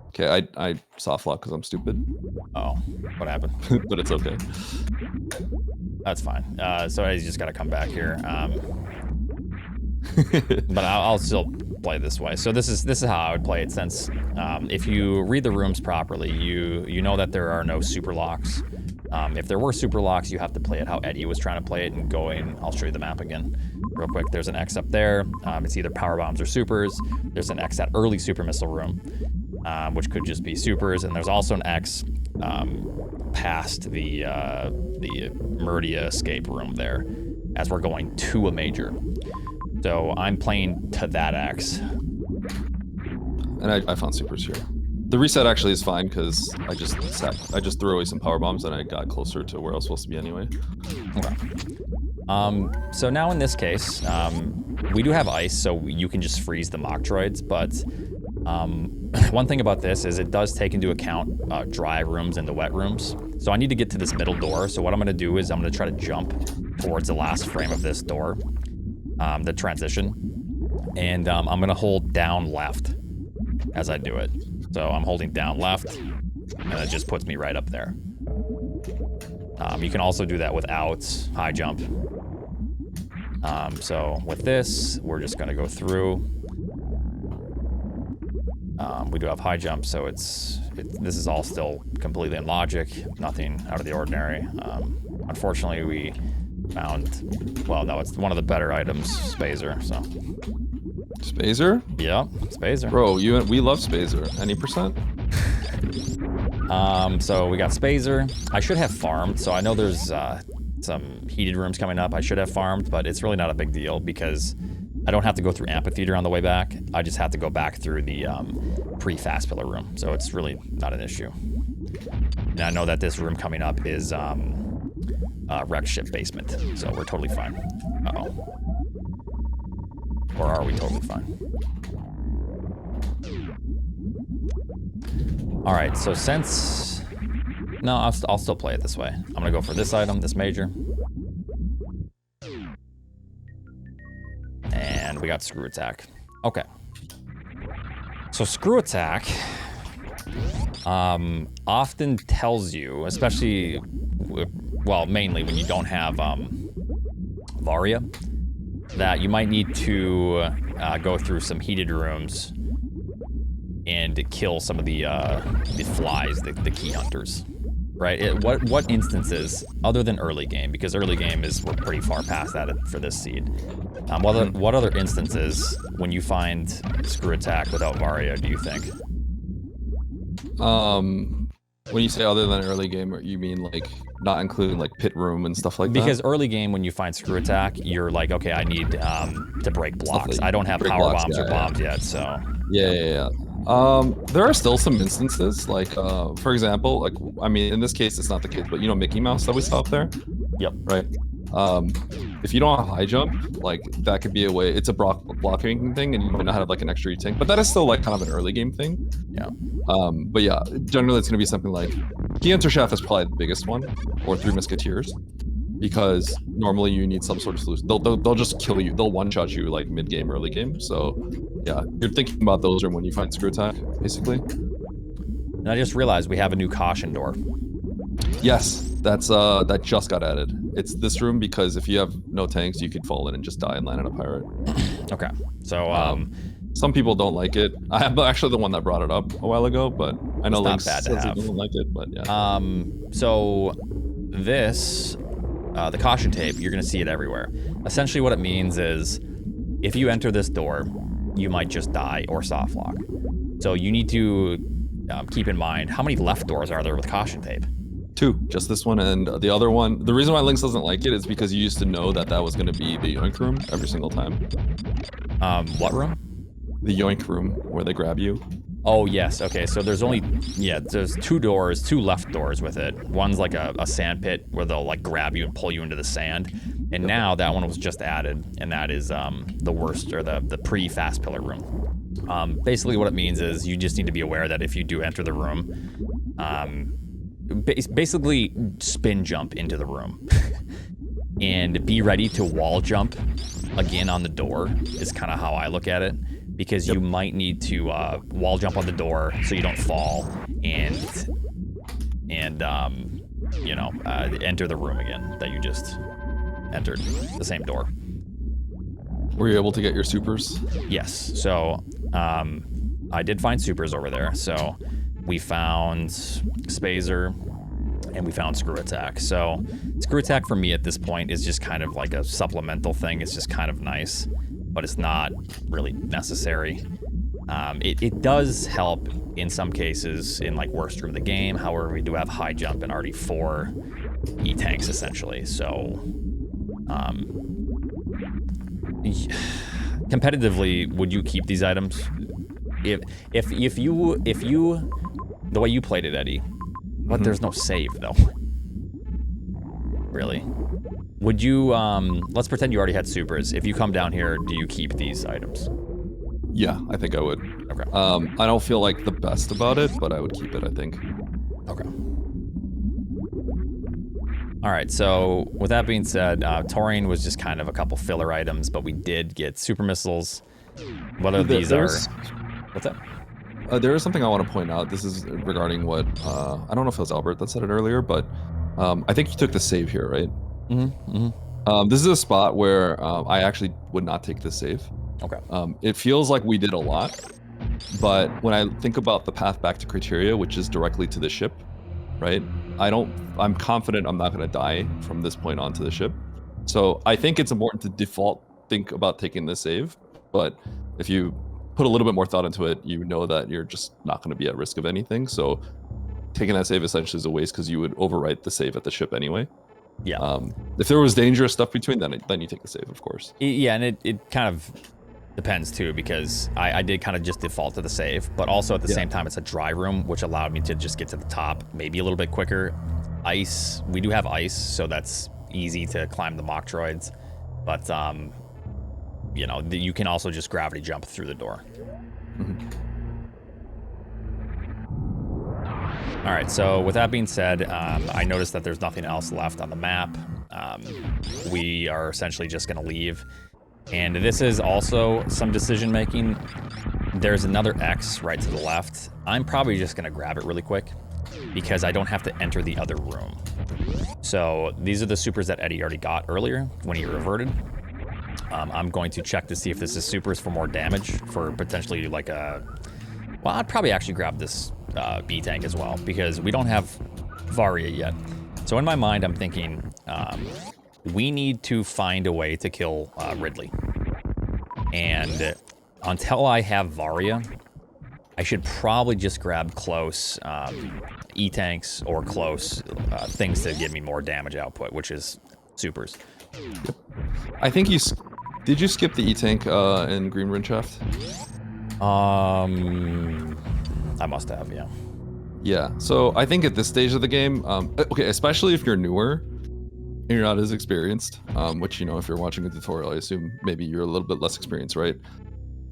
Okay, I soft lock because I'm stupid. Oh, what happened? But it's okay. That's fine. So Eddie's just got to come back here. But I'll still play this way. So this is how I would play it, since if you read the rooms properly, you know that there are no super locks. If there were super locks, you have to play it how Eddie was trying to play it and going. I'll show you the map again real quick. There's an X up there. It's either power bombs or supers. There's an X at early super missile room, which could just be supers, and there's also an X past the Meridia escape room there, as we're going to a major. So I'm playing to that X. And I found supers here. The reset actually is fine because I just threw away some power bombs and I got closer to where I was supposed to be anyway. Okay. So now in this case, we do have ice, so you can just freeze the Metroids, but one thing about this is it does take into account dry rooms and the wet rooms. So I need to get to this middle door, so what I'm gonna do is I'm gonna try to jump towards the last frame of this door, the transition, and I'm gonna hold down left as I do it. So I'm holding down left, and it just puts me right up there. You can also do that without high jump. So with this, we're just gonna go through. We do have high jump, so this is all still completely in logic, nothing out of the ordinary. Unfortunately, we found, well, no, it's one of the better items, Spazer, so. Spazer? Yeah, Spazer. Bro, we love Spazer. Any percent? So we got Spazer. I should have farmed, so I know there's some heated rooms coming up. I should have farmed, but it's really not a big deal because I don't have to go through Amphitheater on the way back. I just have to go back through the pre-fast pillar room, so it's really not an issue. And I know that this room coming up is wrecked ship basement, so we're totally fine. Uh-oh. Or are we totally fine? All right, so since... No, I'll still play it this way. I'm gonna go for this item, this major. And we got Screw Attack. Okay. So Screw Attack often tells you, especially, well, mainly when you don't have Varia, that you might need to go through some heated rooms and kill some of the flies, the key hunters, right? What instances, other than early game, because early game we're pretty far past that for this seed. What other instances, when you find Screw Attack without Varia, do you think? When you say other than early game, you mean like not including like pit room and stuff like that? Because early game, when you find Screw Attack, you're like, okay, I need to break blocks. Like I don't have power bombs or bombs yet, so. Yeah. There are still some instances, like, for example, like, I mean, in this case, it's not the case, but you know Mickey Mouse that we saw up there? Yep. Right? If you don't have high jump, like, that could be a way, it's a blocking thing, and you might not have, like, an extra tank, but that is still, like, kind of an early game thing. Yeah. But yeah, generally it's gonna be something like, Key Hunter Shaft is probably the biggest one, or Three Musketeers, because normally you need some sort of solution. They'll just kill you, they'll one-shot you, like, mid-game, early game, so, yeah, you're thinking about those are when you find Screw Attack, basically. And I just realized we have a new caution door. Yes, that just got added. It's this room because if you have no tanks, you could fall in and just die and land on a pirate. Okay, so some people don't like it. I'm actually the one that brought it up a while ago, but I know Link says he doesn't like it, but yeah. So this, the caution tape, you're gonna see it everywhere. Essentially what it means is, if you enter this door, you might just die or soft lock. So you need to keep in mind, how many left doors are there with caution tape? 2, just this one, and the other one. The reason why Lynx doesn't like it is because you used to know that was going to be the yoink room every single time. What room? The yoink room, where they grab you. Oh, yes. Okay, so there's only, there's 2 doors, 2 left doors with it. One's like a sand pit where they'll like grab you and pull you into the sand. And now that one was just added, and that is the worst, or the pre-fast pillar room. Basically what it means is you just need to be aware that if you do enter the room, basically spin jump into the room and be ready to wall jump again on the door is kind of how I look at it, because you might need to wall jump on the door so you don't fall and you know, enter the room again that you just entered, the same door. Were you able to get your supers? Yes, so I did find supers over there. So we found Spazer and we found Screw Attack. So Screw Attack for me at this point is just kind of like a supplemental thing. It's just kind of nice, but it's not really necessary. It does help in some cases in like worst room of the game. However, we do have high jump and already 4 E-tanks essentially. So competitively, would you keep these items? If you the way you played it, Eddie, but there's no save though. Really? Would you let's pretend you already had supers. If you come down here, do you keep these items? Yeah, I think I would. Okay. I don't feel like the best about it, but I would keep it, I think. Okay. All right, so with that being said, Taurine was just kind of a couple filler items, but we did get super missiles. What are these are? What's that? There is something I want to point out. This is regarding what, I don't know if it was Albert that said it earlier, but I think you took the save here, right? This is a spot where I actually would not take the save. Okay. It feels like we did a lot, but when I think about the path back to Criteria, which is directly to the ship, right? I'm confident I'm not going to die from this point on to the ship. So I think it's important to think about taking the save, but if you put a little bit more thought into it, you know that you're just not going to be at risk of anything. So taking that save essentially is a waste because you would overwrite the save at the ship anyway. Yeah. If there was dangerous stuff between, then you take the save, of course. Yeah, and it kind of depends too, because I did kind of just default to the save, but also at the same time it's a dry room, which allowed me to just get to the top maybe a little bit quicker. Ice, we do have ice, so that's easy to climb the mock droids, but you know, you can also just gravity jump through the door. All right, so with that being said, I noticed that there's nothing else left on the map. We are essentially just gonna leave. And this is also some decision making. There's another X right to the left. I'm probably just gonna grab it really quick because I don't have to enter the other room. So these are the supers that Eddie already got earlier when he reverted. I'm going to check to see if this is supers for more damage, for potentially like a... Well, I'd probably actually grab this B-tank as well because we don't have Varia yet. So in my mind, I'm thinking we need to find a way to kill Ridley. And until I have Varia, I should probably just grab close E-tanks or close things to give me more damage output, which is supers. I think did you skip the E-tank in Green Rin Shaft? I must have, yeah. Yeah, so I think at this stage of the game, okay, especially if you're newer and you're not as experienced, which, you know, if you're watching a tutorial, I assume maybe you're a little bit less experienced, right?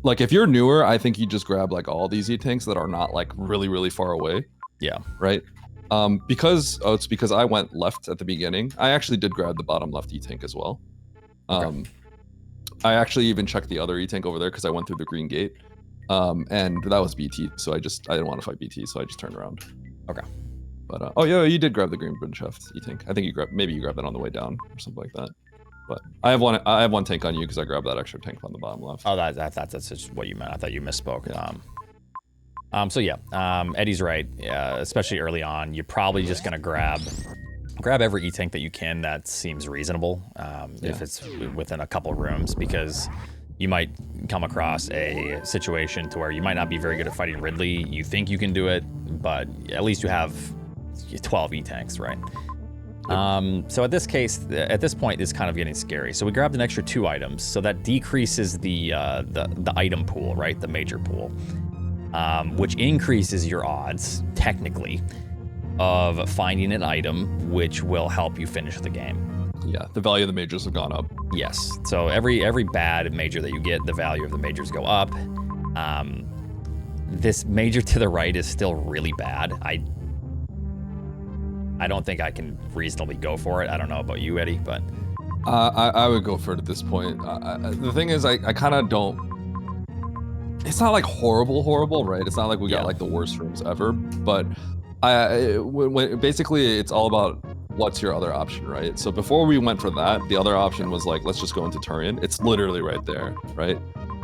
Like, if you're newer, I think you just grab, like, all these E-tanks that are not, like, really, really far away. Yeah. Right? It's because I went left at the beginning. I actually did grab the bottom left E-tank as well. Okay. I actually even checked the other E-tank over there because I went through the green gate. And that was BT, so I didn't want to fight BT, so I just turned around. Okay. But oh yeah, you did grab the green bridge shaft, E-tank. I think maybe you grabbed it on the way down or something like that. But I have one tank on you because I grabbed that extra tank on the bottom left. Oh, that's just what you meant. I thought you misspoke. Yeah. So yeah, Eddie's right. Especially early on, you're probably just gonna grab every E-tank that you can that seems reasonable. If it's within a couple rooms, because you might come across a situation to where you might not be very good at fighting Ridley. You think you can do it, but at least you have 12 E-tanks, right? So at this point, it's kind of getting scary. So we grabbed an extra 2 items, so that decreases the item pool, right? The major pool, which increases your odds, technically, of finding an item which will help you finish the game. Yeah, the value of the majors have gone up. Yes, so every bad major that you get, the value of the majors go up. This major to the right is still really bad. I don't think I can reasonably go for it. I don't know about you, Eddie, but I would go for it at this point. The thing is, I kind of don't. It's not like horrible, right? It's not like we got like the worst rooms ever, but basically it's all about what's your other option, right? So before we went for that, the other option was like, let's just go into Turian. It's literally right there, right?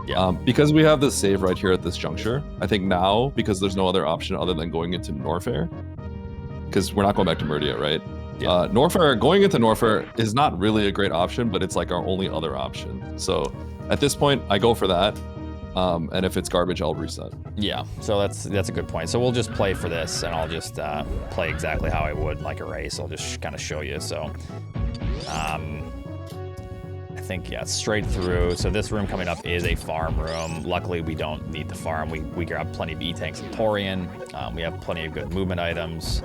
Yeah. Because we have this save right here at this juncture, I think now, because there's no other option other than going into Norfair, because we're not going back to Meridia, right? Yeah. Going into Norfair is not really a great option, but it's like our only other option. So at this point, I go for that. And if it's garbage, I'll reset. Yeah, so that's a good point. So we'll just play for this, and I'll just play exactly how I would like a race. I'll just kind of show you. So I think, yeah, straight through. So this room coming up is a farm room. Luckily, we don't need the farm. We grab plenty of E-Tanks and Torian. We have plenty of good movement items.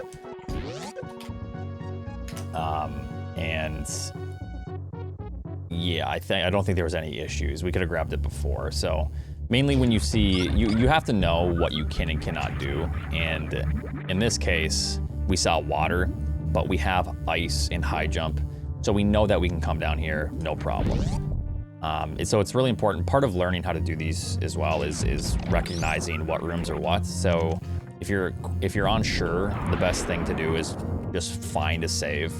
And yeah, I don't think there was any issues. We could have grabbed it before. So mainly when you see, you have to know what you can and cannot do. And in this case, we saw water, but we have ice in high jump. So we know that we can come down here, no problem. So it's really important. Part of learning how to do these as well is recognizing what rooms are what. So if you're unsure, the best thing to do is just find a save,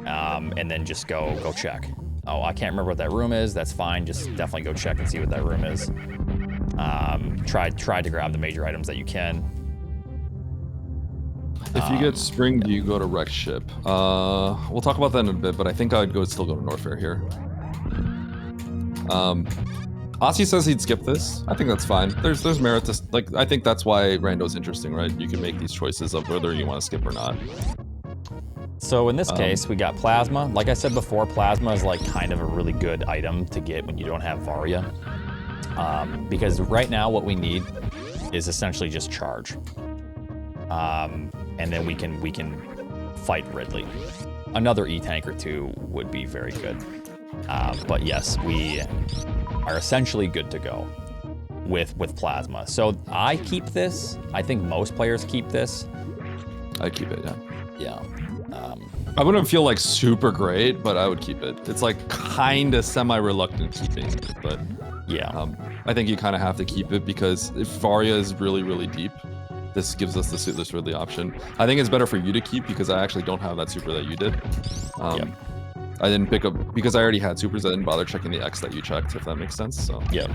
and then just go check. Oh, I can't remember what that room is. That's fine. Just definitely go check and see what that room is. Try to grab the major items that you can. If you get spring, do you go to wreck ship? We'll talk about that in a bit, but I think I'd still go to Norfair here. Aussie says he'd skip this. I think that's fine. There's merit to, like, I think that's why Rando's interesting, right? You can make these choices of whether you want to skip or not. So in this case, we got Plasma. Like I said before, Plasma is like kind of a really good item to get when you don't have Varia. Because right now what we need is essentially just charge. And then we can fight Ridley. Another E-Tank or two would be very good. But yes, we are essentially good to go with Plasma. So I keep this. I think most players keep this. I keep it, yeah. Yeah. I wouldn't feel like super great, but I would keep it. It's like kind of semi-reluctant keeping it, but yeah. I think you kind of have to keep it because if Varia is really, really deep, this gives us the Suitless Ridley option. I think it's better for you to keep because I actually don't have that super that you did. Yep. I didn't pick up, because I already had supers, I didn't bother checking the X that you checked, if that makes sense, so. Yep.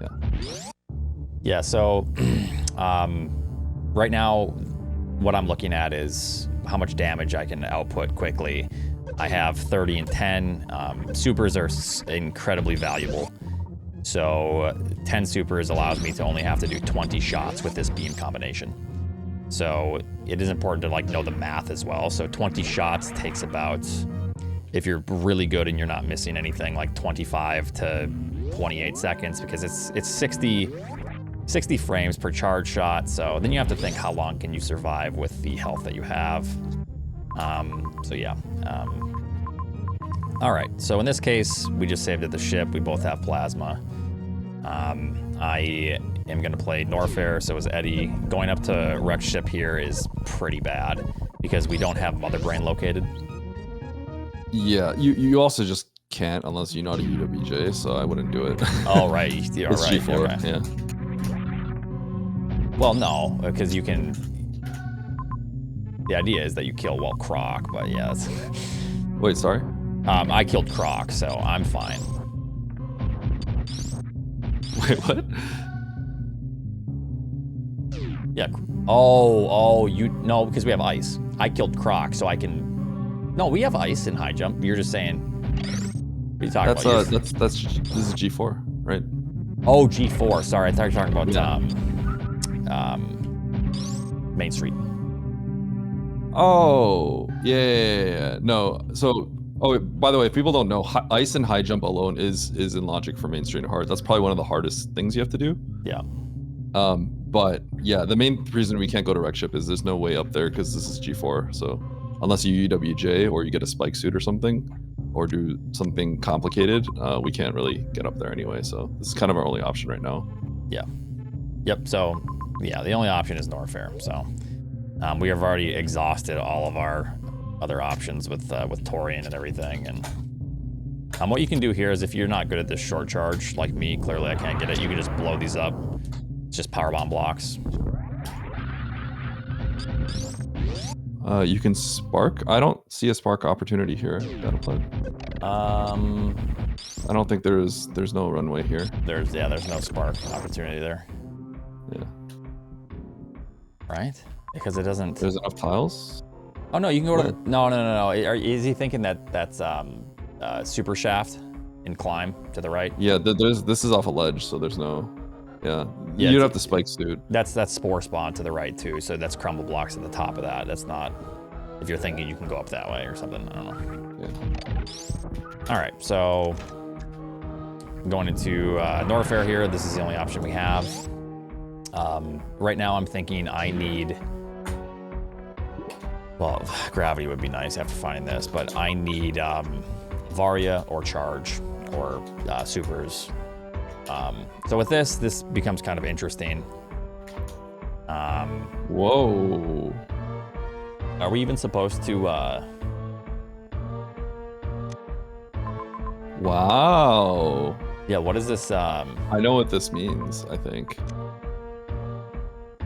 Yeah. Yeah, so right now, what I'm looking at is how much damage I can output quickly. I have 30 and 10. Supers are incredibly valuable. So 10 supers allows me to only have to do 20 shots with this beam combination. So it is important to like know the math as well. So 20 shots takes about, if you're really good and you're not missing anything, like 25 to 28 seconds, because it's 60 frames per charge shot. So then you have to think how long can you survive with the health that you have. So yeah. All right, so in this case, we just saved at the ship. We both have Plasma. I am gonna play Norfair, so is Eddie. Going up to wreck ship here is pretty bad because we don't have Mother Brain located. Yeah, you also just can't unless you know how to UWJ, so I wouldn't do it. Oh, right, you're It's right. G4, Okay. yeah. Well, no, because you can... The idea is that you kill Croc, but yeah. Wait, sorry? I killed Croc, so I'm fine. Wait, what? Yeah. Oh, no, because we have ice. I killed Croc, so I can... No, we have ice in high jump. You're just saying... What are you talking about? This is G4, right? Oh, G4. Sorry, I thought you were talking about Main Street. Oh, yeah. No, so... Oh, by the way, if people don't know, ice and high jump alone is in logic for Main Street and hard. That's probably one of the hardest things you have to do. Yeah. But yeah, the main reason we can't go to wreck ship is there's no way up there because this is G4. So unless you UWJ or you get a spike suit or something, or do something complicated, we can't really get up there anyway. So this is kind of our only option right now. Yeah. Yep. So yeah, the only option is Norfair. So we have already exhausted all of our other options with Torian and everything. And what you can do here is if you're not good at this short charge, like me, clearly I can't get it, you can just blow these up. It's just power bomb blocks. You can spark. I don't see a spark opportunity here. Battleplay. I don't think there's no runway here. There's no spark opportunity there. Yeah. Right? Because it doesn't. There's enough tiles. Oh no, you can go to. No. Is he thinking that that's super shaft and climb to the right. Yeah, this is off a ledge, so there's no. Yeah, Yeah, you'd have to spike suit. That's spore spawn to the right too. So that's crumble blocks at the top of that. That's not. If you're thinking you can go up that way or something, I don't know. Yeah. All right, so going into Norfair here. This is the only option we have. Right now, I'm thinking I need. Well, gravity would be nice after finding this, but I need Varia or Charge or Supers. So with this becomes kind of interesting. Whoa. Are we even supposed to? Wow. Yeah. What is this? I know what this means. I think.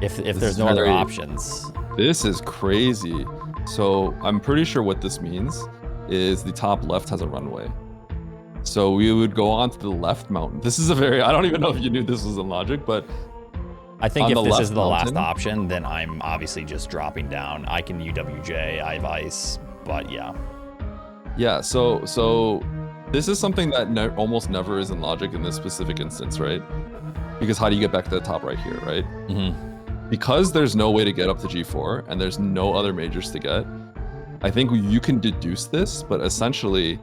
If there's no other options. This is crazy. So I'm pretty sure what this means is the top left has a runway. So we would go on to the left mountain. This is a very, I don't even know if you knew this was in logic, but I think if this is the mountain, last option, then I'm obviously just dropping down. I can UWJ, I have ice, but yeah. Yeah, so this is something that almost never is in logic in this specific instance, right? Because how do you get back to the top right here, right? Mm-hmm. Because there's no way to get up to G4 and there's no other majors to get, I think you can deduce this, but essentially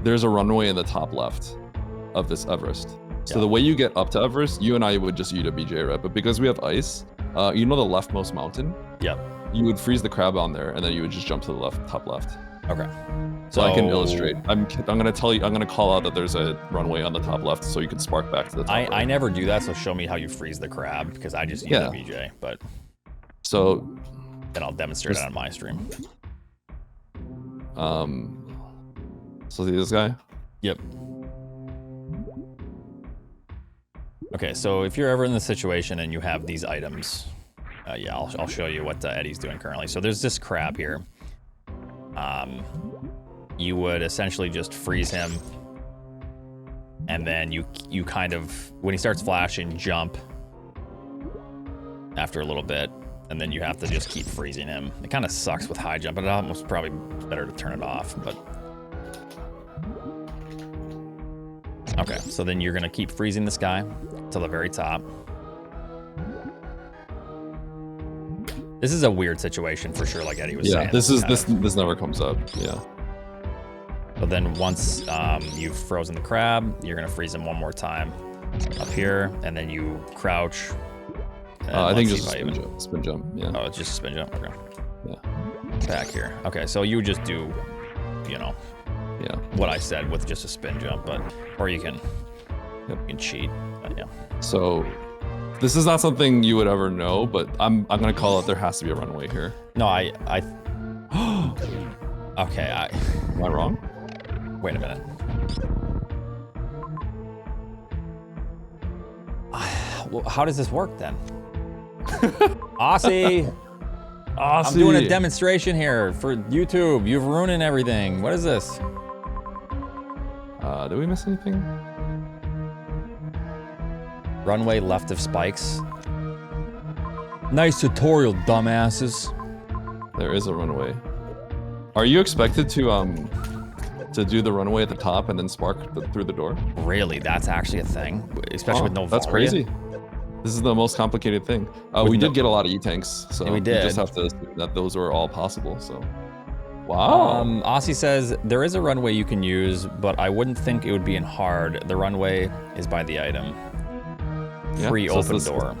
there's a runway in the top left of this Everest. So the way you get up to Everest, you and I would just UWJ, right? But because we have ice, you know the leftmost mountain? Yep. You would freeze the crab on there and then you would just jump to the top left. Okay. So I can illustrate. I'm gonna tell you. I'm gonna call out that there's a runway on the top left, so you can spark back to the top. I right. never do that, so show me how you freeze the crab because I just UWJ. But so then I'll demonstrate it on my stream. So see this guy? Yep. Okay, so if you're ever in this situation and you have these items, yeah, I'll show you what Eddie's doing currently. So there's this crab here. You would essentially just freeze him, and then you kind of, when he starts flashing, jump after a little bit, and then you have to just keep freezing him. It kind of sucks with high jump, but it almost probably better to turn it off, but. Okay, so then you're gonna keep freezing this guy till the very top. This is a weird situation for sure, like Eddie was saying. Yeah, this never comes up. Yeah. But then once you've frozen the crab, you're gonna freeze him one more time up here, and then you crouch. I think just a spin jump. Yeah. Oh, it's just a spin jump. Okay. Yeah. Back here. Okay, so you would just do, you know, yeah, what I said with just a spin jump, but or you can, you can cheat. But yeah. So this is not something you would ever know, but I'm gonna call it. There has to be a runway here. No, I. Okay, Am I wrong? Wait a minute. Well, how does this work then? Aussie! I'm doing a demonstration here for YouTube. You've ruining everything. What is this? Did we miss anything? Runway left of spikes. Nice tutorial, dumbasses. There is a runway. Are you expected to do the runway at the top and then spark through the door? Really? That's actually a thing? Especially with no That's Varia? crazy. This is the most complicated thing. We did get a lot of E-tanks, so we did. You just have to assume that those are all possible, so. Wow. Aussie says, there is a runway you can use, but I wouldn't think it would be in hard. The runway is by the item. Free open door.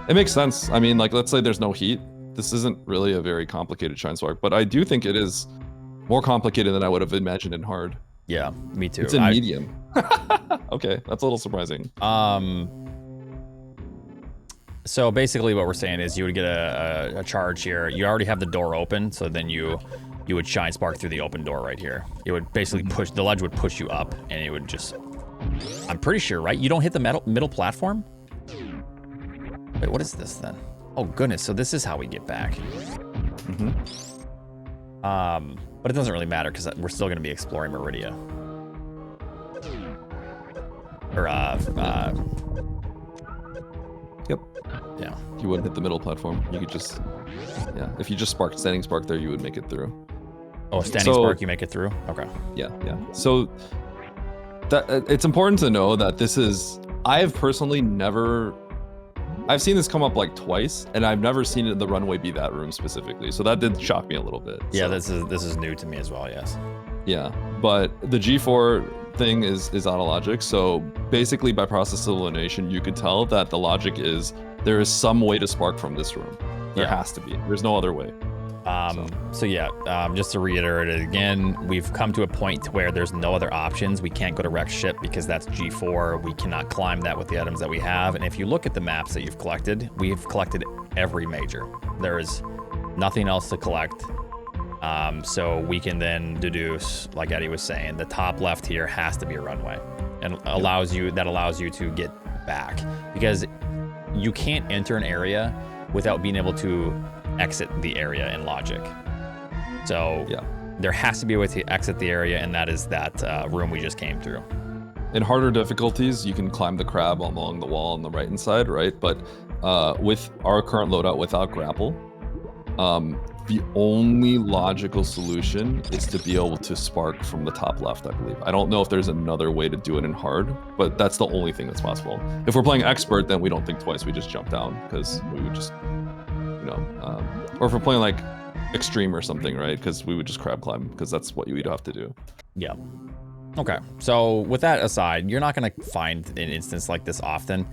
It makes sense. I mean, like, let's say there's no heat. This isn't really a very complicated shine spark, but I do think it is more complicated than I would have imagined in hard. Yeah, me too. It's in medium. Okay, that's a little surprising. So basically what we're saying is you would get a charge here. You already have the door open, so then you would shine spark through the open door right here. It would basically push, the ledge would push you up, and it would just, I'm pretty sure, right? You don't hit the middle platform? Wait, what is this then? Oh goodness, so this is how we get back. Mm-hmm. But it doesn't really matter because we're still gonna be exploring Meridia. Or, Yep. Yeah. You wouldn't hit the middle platform. You could just, yeah. If you just standing spark there, you would make it through. Oh, standing spark, you make it through? Okay. Yeah, yeah. So It's important to know that this is. I have personally never. I've seen this come up like twice, and I've never seen it, the runway be that room specifically. So that did shock me a little bit. Yeah, so. this is new to me as well. Yes. Yeah, but the G4 thing is out of logic. So basically, by process of elimination, you could tell that the logic is there is some way to spark from this room. There has to be. There's no other way. So yeah, just to reiterate it again, we've come to a point where there's no other options. We can't go to wreck ship because that's G4. We cannot climb that with the items that we have. And if you look at the maps that you've collected, we've collected every major. There is nothing else to collect. So we can then deduce, like Eddie was saying, the top left here has to be a runway, and allows you to get back, because you can't enter an area without being able to exit the area in logic. So there has to be a way to exit the area, and that is that room we just came through. In harder difficulties, you can climb the crab along the wall on the right hand side, right? But with our current loadout without grapple, the only logical solution is to be able to spark from the top left, I believe. I don't know if there's another way to do it in hard, but that's the only thing that's possible. If we're playing expert, then we don't think twice. We just jump down, because we would just, or if we're playing like extreme or something, right? Because we would just crab climb, because that's what you'd have to do. Yeah. Okay. So with that aside, you're not going to find an instance like this often.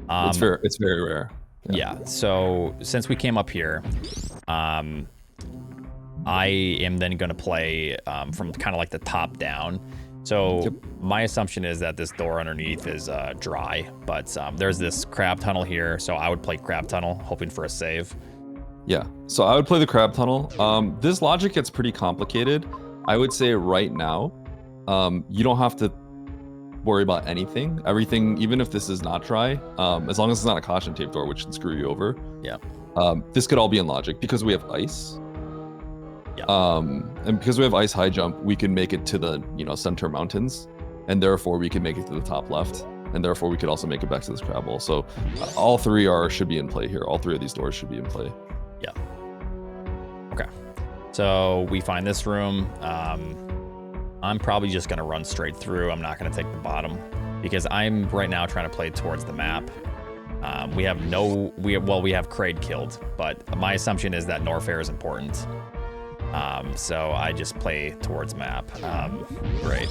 It's very rare. Yeah. So since we came up here, I am then going to play from kind of like the top down. So my assumption is that this door underneath is dry, but there's this crab tunnel here. So I would play crab tunnel, hoping for a save. Yeah, so I would play the crab tunnel. This logic gets pretty complicated. I would say right now, you don't have to worry about anything. Everything, even if this is not dry, as long as it's not a caution tape door, which would screw you over. Yeah. This could all be in logic because we have ice. Yeah. And because we have ice high jump, we can make it to the center mountains, and therefore we can make it to the top left, and therefore we could also make it back to this crab hole. So all three should be in play here. All three of these doors should be in play. Yeah. Okay. So we find this room. I'm probably just gonna run straight through. I'm not gonna take the bottom because I'm right now trying to play towards the map. We have Kraid killed, but my assumption is that Norfair is important. So I just play towards map. Great.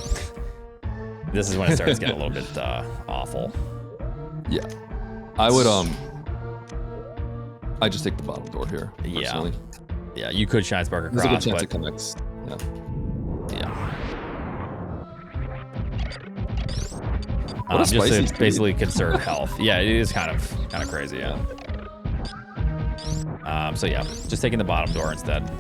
This is when it starts getting a little bit awful. Yeah. I would I just take the bottom door here. Personally. Yeah, you could shine spark across. There's a good chance it connects. Yeah. What Just to basically conserve health. Yeah, it is kind of crazy. Yeah. So yeah, just taking the bottom door instead.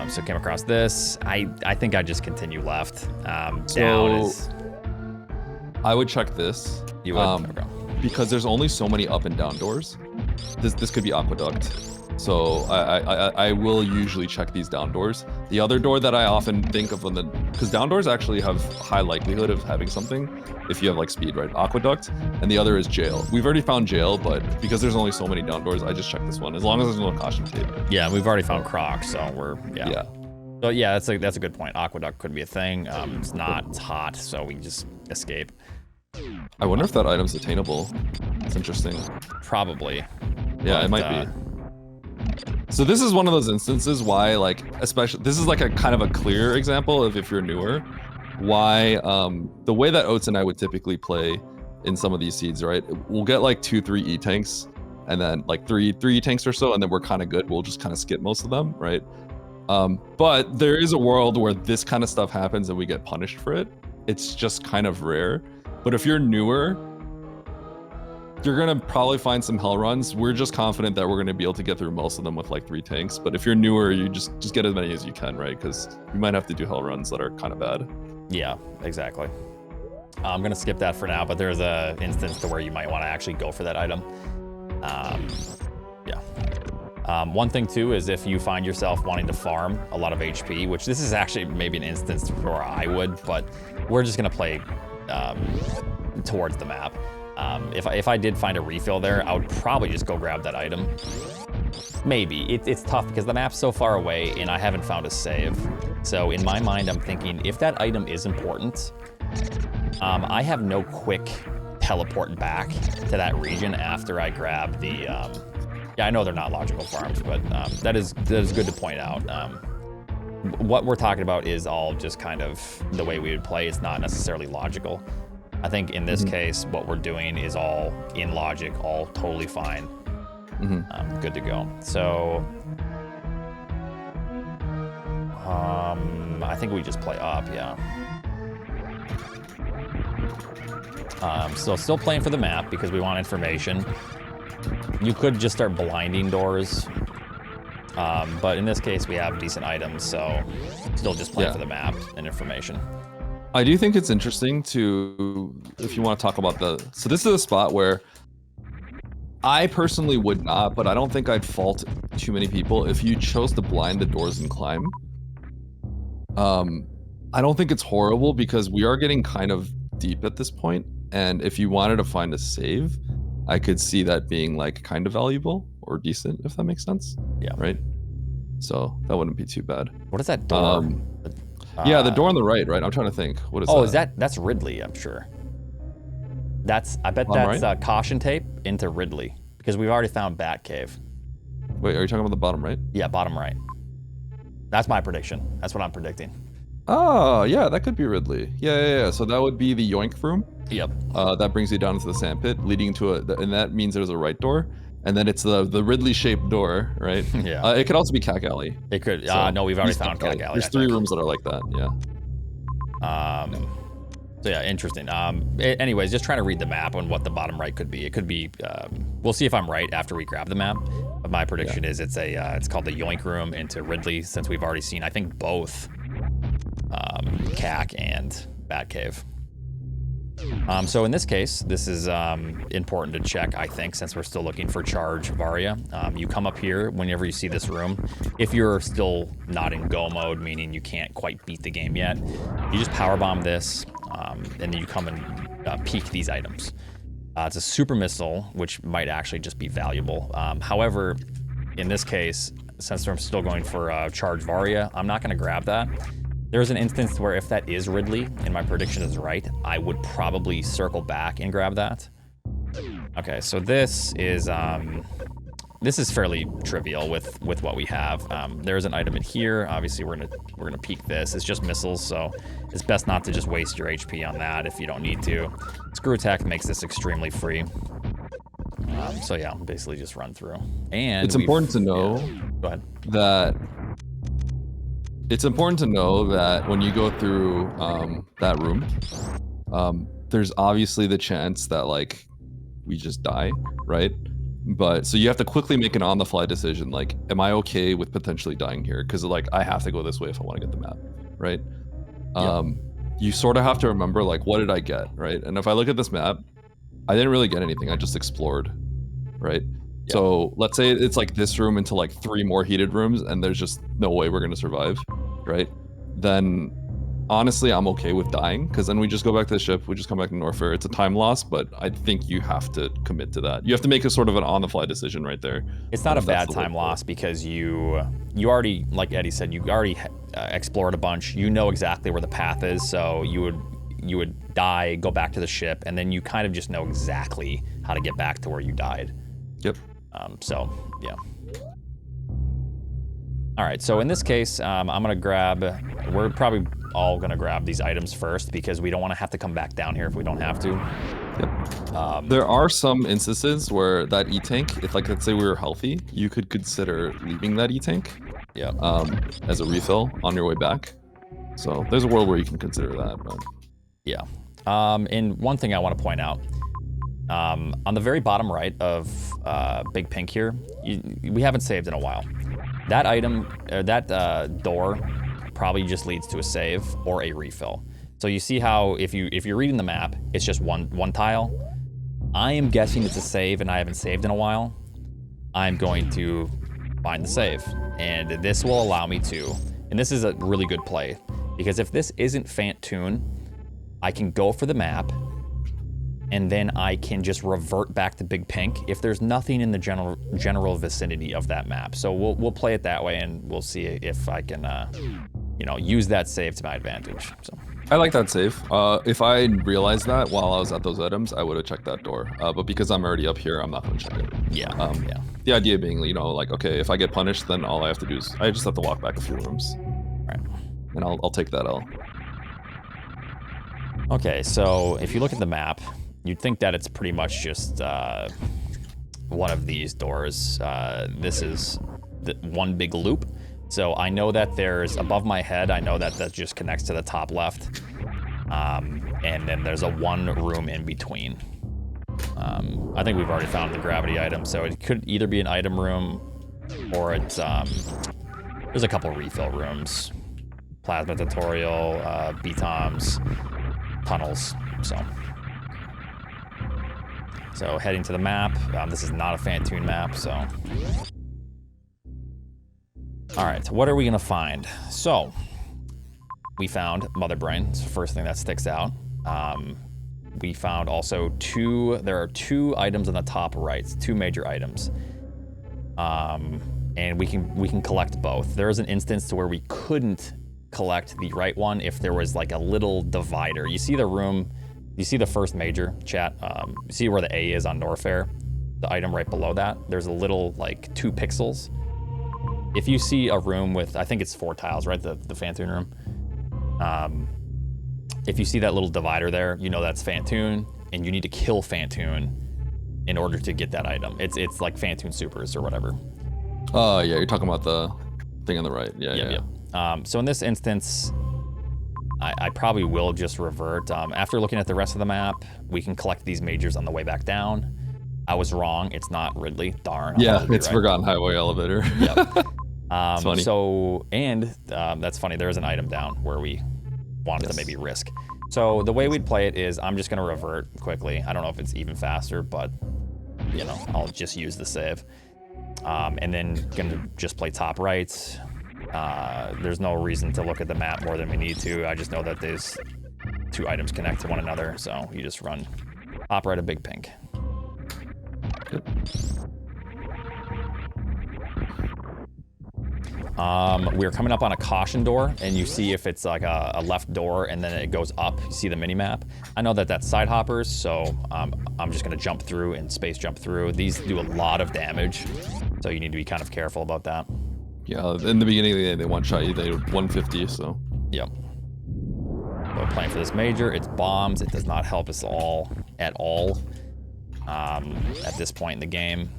So came across this. I think I just continue left. Down is. I would check this. You would. Okay. Because there's only so many up and down doors. This could be aqueduct. So I will usually check these down doors. The other door that I often think of because down doors actually have high likelihood of having something if you have like speed, right? Aqueduct, and the other is jail. We've already found jail, but because there's only so many down doors, I just check this one as long as there's no caution tape. Yeah, we've already found Croc, so we're yeah. So yeah, that's a good point. Aqueduct could be a thing. It's not. It's hot, so we can just escape. I wonder if that item's attainable. It's interesting. Probably. Yeah, it might be. So this is one of those instances why, like, especially, this is like a kind of a clear example of if you're newer, why the way that Oats and I would typically play in some of these seeds, right? We'll get like 2-3 E-tanks and then like three E-tanks or so, and then we're kind of good. We'll just kind of skip most of them, right? But there is a world where this kind of stuff happens and we get punished for it. It's just kind of rare. But if you're newer, you're gonna probably find some hell runs. We're just confident that we're gonna be able to get through most of them with like 3 tanks. But if you're newer, you just get as many as you can, right? Because you might have to do hell runs that are kind of bad. Yeah, exactly. I'm gonna skip that for now, but there's a instance to where you might want to actually go for that item. One thing too is if you find yourself wanting to farm a lot of HP, which this is actually maybe an instance where I would, but we're just gonna play towards the map. If I did find a refill there, I would probably just go grab that item. Maybe. It's tough because the map's so far away and I haven't found a save. So in my mind, I'm thinking if that item is important, I have no quick teleport back to that region after I grab the, yeah, I know they're not logical farms, but that is good to point out. What we're talking about is all just kind of the way we would play. It's not necessarily logical. I think in this case, what we're doing is all in logic, all totally fine. Good to go. So, I think we just play up, yeah. So still playing for the map because we want information. You could just start blinding doors, but in this case we have decent items, so still just playing for the map and information. I do think it's interesting to, if you want to talk about so this is a spot where I personally would not, but I don't think I'd fault too many people if you chose to blind the doors and climb. I don't think it's horrible because we are getting kind of deep at this point, and if you wanted to find a save, I could see that being like kind of valuable or decent, if that makes sense. Yeah. Right? So that wouldn't be too bad. What is that door? Yeah, the door on the right, right? I'm trying to think. What is that? Oh, that's Ridley, I'm sure. I bet that's caution tape into Ridley, because we've already found Batcave. Wait, are you talking about the bottom right? Yeah, bottom right. That's my prediction. That's what I'm predicting. Oh, yeah, that could be Ridley. Yeah. So that would be the yoink room. Yep. That brings you down into the sandpit, leading to and that means there's a right door. And then it's the Ridley-shaped door, right? Yeah. It could also be Cack Alley. It could. No, we've already found Cack Alley. There's 3 rooms that are like that, yeah. So yeah, interesting. Anyways, just trying to read the map on what the bottom right could be. It could be. We'll see if I'm right after we grab the map. But my prediction is it's called the Yoink Room into Ridley, since we've already seen, I think, both Cack and Batcave. So in this case, this is important to check, I think, since we're still looking for Charge Varia. You come up here whenever you see this room. If you're still not in go mode, meaning you can't quite beat the game yet, you just powerbomb this, and then you come and peek these items. It's a super missile, which might actually just be valuable. However, in this case, since I'm still going for Charge Varia, I'm not going to grab that. There's an instance where if that is Ridley, and my prediction is right, I would probably circle back and grab that. Okay, so this is fairly trivial with what we have. There's an item in here. Obviously, we're gonna peek this. It's just missiles, so it's best not to just waste your HP on that if you don't need to. Screw attack makes this extremely free. So yeah, basically just run through. And it's important to know go ahead. that. It's important to know that when you go through that room, there's obviously the chance that like we just die, right? But so you have to quickly make an on-the-fly decision, like, am I okay with potentially dying here? Because like I have to go this way if I want to get the map, right? You sort of have to remember like, what did I get, right? And if I look at this map, I didn't really get anything. I just explored, right? Yep. So let's say it's like this room into like 3 more heated rooms, and there's just no way we're gonna survive, right? Then honestly, I'm okay with dying, because then we just go back to the ship, we just come back to Norfair. It's a time loss, but I think you have to commit to that. You have to make a sort of an on-the-fly decision right there. It's not a bad time loss because you already, like Eddie said, you already explored a bunch. You know exactly where the path is, so you would die, go back to the ship, and then you kind of just know exactly how to get back to where you died. Yep. So yeah. All right, so in this case, we're probably all gonna grab these items first because we don't wanna have to come back down here if we don't have to. Yep. There are some instances where that E-tank, if like, let's say we were healthy, you could consider leaving that E-tank as a refill on your way back. So there's a world where you can consider that. But... Yeah. And one thing I wanna point out, on the very bottom right of Big Pink here, we haven't saved in a while. That item, that door, probably just leads to a save or a refill. So you see how if you're reading the map, it's just one tile. I am guessing it's a save, and I haven't saved in a while. I'm going to find the save, and this will allow me to. And this is a really good play, because if this isn't Fant Toon, I can go for the map, and then I can just revert back to Big Pink if there's nothing in the general vicinity of that map. So we'll play it that way, and we'll see if I can, you know, use that save to my advantage. So. I like that save. If I realized that while I was at those items, I would have checked that door. But because I'm already up here, I'm not going to check it. Yeah. Yeah. The idea being, you know, like, okay, if I get punished, then all I have to do is I just have to walk back a few rooms. Right. And I'll take that L. Okay, so if you look at the map, you'd think that it's pretty much just one of these doors. This is the one big loop. So I know that there's, above my head, I know that that just connects to the top left. And then there's a one room in between. I think we've already found the gravity item, so it could either be an item room or it's, there's a couple refill rooms. Plasma tutorial, BTOMs, tunnels, so heading to the map. This is not a Fantoon map, so. All right, what are we gonna find? So, we found Mother Brain. It's the first thing that sticks out. We found also there are two items on the top right, two major items. And we can collect both. There is an instance to where we couldn't collect the right one if there was like a little divider. You see the room, you see the first major, chat, you see where the A is on Norfair, the item right below that, there's a little like 2 pixels. If you see a room with, I think it's 4 tiles, right, the Fantoon room, if you see that little divider there, you know that's Fantoon, and you need to kill Fantoon in order to get that item. It's like Fantoon Supers or whatever. Oh yeah, you're talking about the thing on the right. Yeah. So in this instance, I probably will just revert. After looking at the rest of the map, we can collect these majors on the way back down. I was wrong. It's not Ridley. Darn. Yeah, it's right. Forgotten Highway Elevator. Yep. Funny. So, and that's funny. There is an item down where we wanted to maybe risk. So the way we'd play it is I'm just going to revert quickly. I don't know if it's even faster, but, you know, I'll just use the save. And then going to just play top right. There's no reason to look at the map more than we need to. I just know that these 2 items connect to one another, so you just run top right of Big Pink. Yep. We're coming up on a caution door, and you see if it's like a left door and then it goes up. You see the mini map. I know that that's side hoppers, so I'm just gonna jump through and space jump through. These do a lot of damage, so you need to be kind of careful about that. Yeah, in the beginning they one-shot you, they 150, so. Yep. So playing for this major, it's bombs. It does not help us all at all at this point in the game.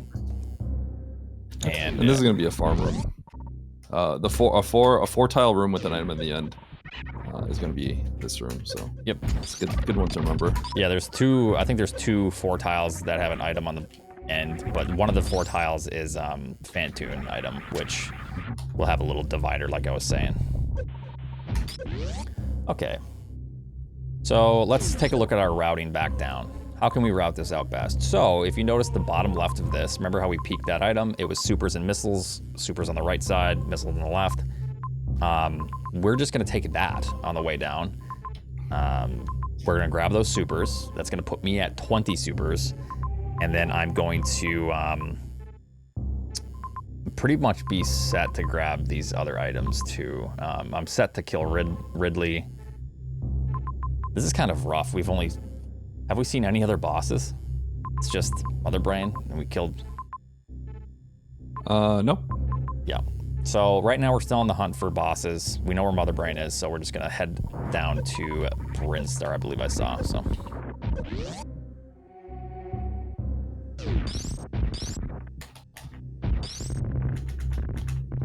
And this is gonna be a farm room. A 4-tile room with an item at the end is gonna be this room. So yep, it's a good one to remember. Yeah, there's 2. I think there's 2 4 tiles that have an item on the end, but one of the 4 tiles is Fantoon item, which will have a little divider, like I was saying. Okay, so let's take a look at our routing back down. How can we route this out best? So if you notice the bottom left of this, remember how we peeked that item? It was supers and missiles, supers on the right side, missiles on the left. We're just gonna take that on the way down. We're gonna grab those supers. That's gonna put me at 20 supers. And then I'm going to pretty much be set to grab these other items too. I'm set to kill Ridley. This is kind of rough. Have we seen any other bosses? It's just Mother Brain, and we killed... No. Yeah. So right now we're still on the hunt for bosses. We know where Mother Brain is, so we're just gonna head down to Brinstar, I believe I saw, so.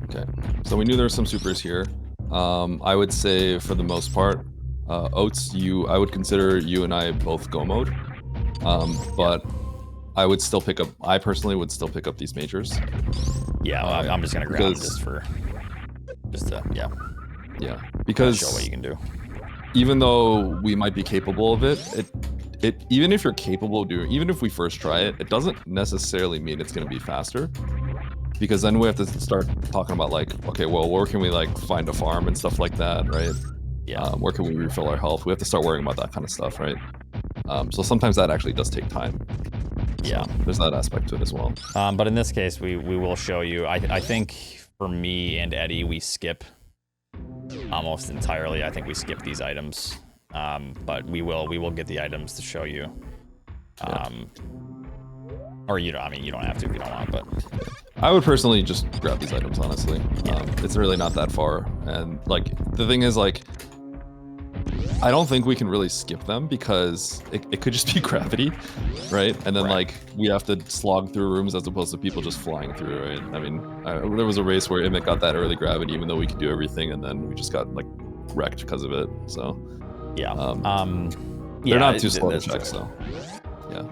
Okay, so we knew there were some supers here. I would say for the most part, Oats, I would consider you and I both go mode, but I personally would still pick up these majors. Yeah, I'm just gonna grab them yeah, because show what you can do. Even though we might be capable of it, even if you're capable of doing, even if we first try it, it doesn't necessarily mean it's gonna be faster. Because then we have to start talking about like, okay, well, where can we like find a farm and stuff like that, right? Yeah. Where can we refill our health? We have to start worrying about that kind of stuff, right? So sometimes that actually does take time. Yeah. So there's that aspect to it as well. But in this case, we will show you. I think for me and Eddie, we skip almost entirely. I think we skip these items. But we will get the items to show you. Or you don't. I mean, you don't have to if you don't want. But I would personally just grab these items. Honestly, Yeah. It's really not that far. And like the thing is, like, I don't think we can really skip them because it could just be gravity, right? And then like we have to slog through rooms as opposed to people just flying through, right? I mean, there was a race where Emmett got that early gravity, even though we could do everything, and then we just got like wrecked because of it. So yeah. They're not too slow to check, so yeah.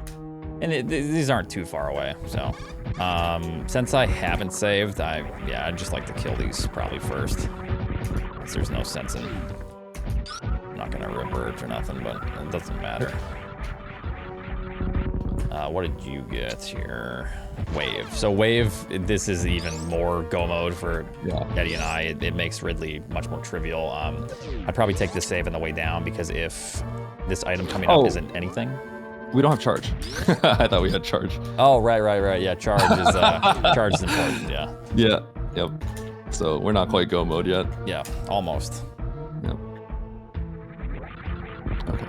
And these aren't too far away, so since I haven't saved, I'd just like to kill these probably first, since there's no sense in. I'm not gonna revert or nothing, but it doesn't matter. What did you get here? Wave. So wave, this is even more go mode for Eddie and I. It makes Ridley much more trivial. I'd probably take this save on the way down, because if this item coming up isn't anything. We don't have charge. I thought we had charge. Oh, right. Yeah, charge is charge is important. Yeah. Yeah. Yep. So we're not quite go mode yet. Yeah, almost. Yep. Okay.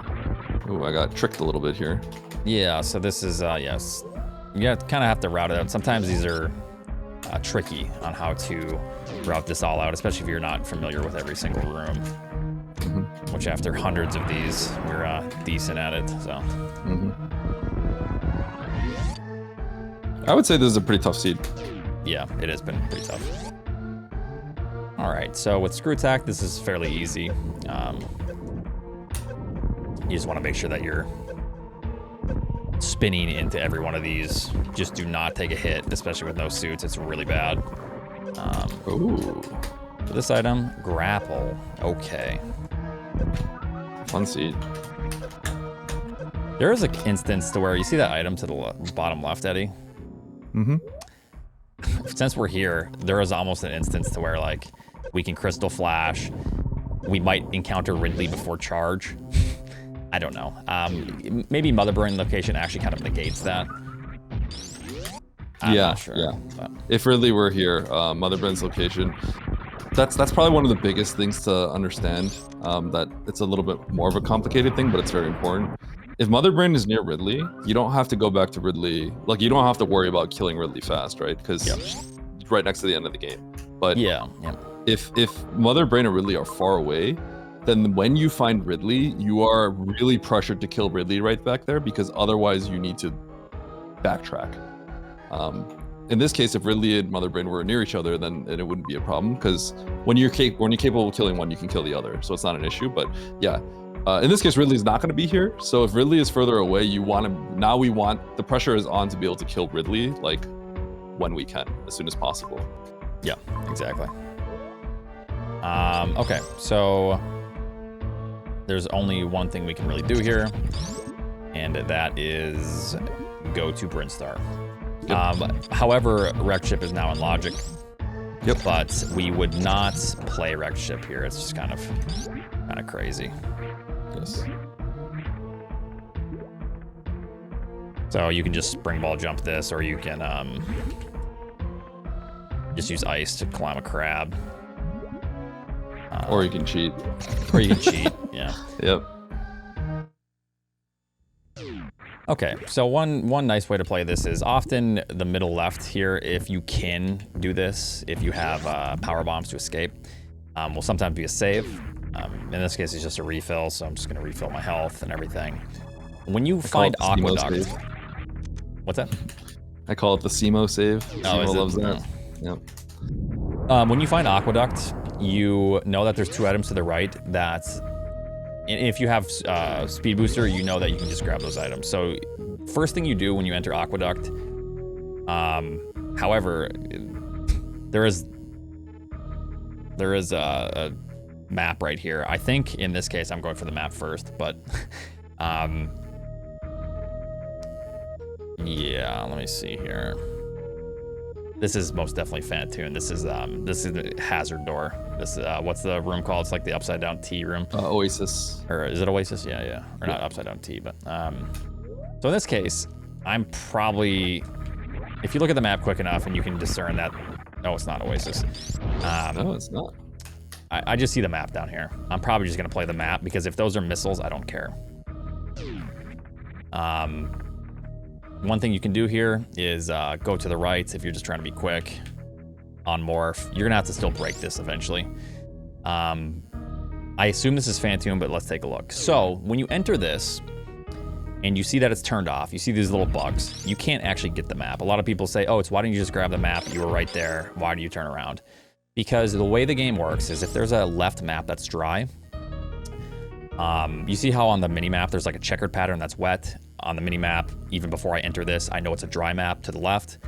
Oh, I got tricked a little bit here. Yeah. So this is yes. You kind of have to route it out. Sometimes these are tricky on how to route this all out, especially if you're not familiar with every single room. Which after hundreds of these, we're decent at it. So. I would say this is a pretty tough seed. Yeah, it has been pretty tough. All right, so with screw attack, this is fairly easy. You just want to make sure that you're spinning into every one of these. Just do not take a hit, especially with no suits. It's really bad. Ooh. For this item, grapple. Okay. Fun seed. There is an instance to where you see that item to the bottom left, Eddie. Since we're here, there is almost an instance to where like we can crystal flash. We might encounter Ridley before charge. I don't know. Maybe Mother Brain location actually kind of negates that. I'm not sure, yeah. But. If Ridley were here, Mother Brain's location. That's probably one of the biggest things to understand. That it's a little bit more of a complicated thing, but it's very important. If Mother Brain is near Ridley, you don't have to go back to Ridley. Like, you don't have to worry about killing Ridley fast, right? Because it's right next to the end of the game. But if Mother Brain and Ridley are far away, then when you find Ridley, you are really pressured to kill Ridley right back there, because otherwise you need to backtrack. In this case, if Ridley and Mother Brain were near each other, then it wouldn't be a problem, because when you're capable of killing one, you can kill the other, so it's not an issue. But yeah, in this case, Ridley's not going to be here, so if Ridley is further away, the pressure is on to be able to kill Ridley like when we can, as soon as possible. Yeah, exactly. Okay, so there's only one thing we can really do here, and that is go to Brinstar. However, Wrecked Ship is now in Logic. But we would not play Wrecked Ship here. It's just kind of crazy. Yes. So you can just spring ball jump this, or you can just use ice to climb a crab. Or you can cheat. Or you can cheat. Yeah. Yep. Okay, so one nice way to play this is often the middle left here, if you can do this, if you have power bombs to escape, will sometimes be a save. In this case, it's just a refill, so I'm just going to refill my health and everything. When you find Aqueduct... What's that? I call it the Simo save. Simo loves that. Yep. When you find Aqueduct, you know that there's two items to the right that... If you have Speed Booster, you know that you can just grab those items. So first thing you do when you enter Aqueduct, however, there is a map right here. I think in this case, I'm going for the map first, but yeah, let me see here. This is most definitely Fantoon. This is the hazard door. This what's the room called? It's like the upside down T room. Oasis. Or is it Oasis? Yeah. Or not upside down T, but so in this case, I'm probably, if you look at the map quick enough and you can discern that, no, it's not Oasis. No, it's not. I just see the map down here. I'm probably just gonna play the map because if those are missiles, I don't care. One thing you can do here is go to the right if you're just trying to be quick on morph. You're gonna have to still break this eventually. I assume this is Fantoon, but let's take a look. So when you enter this and you see that it's turned off, you see these little bugs, you can't actually get the map. A lot of people say, oh, it's why didn't you just grab the map? You were right there. Why do you turn around? Because the way the game works is if there's a left map that's dry, you see how on the mini map there's like a checkered pattern that's wet. On the mini map, even before I enter this, I know it's a dry map to the left.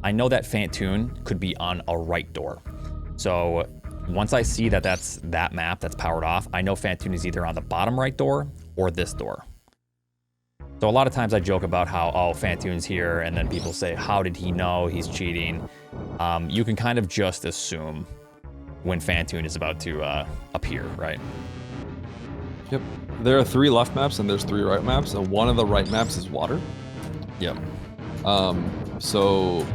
I know that Fantoon could be on a right door. So once I see that that's that map that's powered off, I know Fantoon is either on the bottom right door or this door. So a lot of times I joke about how, oh, Fantoon's here, and then people say, how did he know he's cheating? You can kind of just assume when Fantoon is about to appear, right? Yep. There are 3 left maps and there's 3 right maps, and one of the right maps is water. Yep. So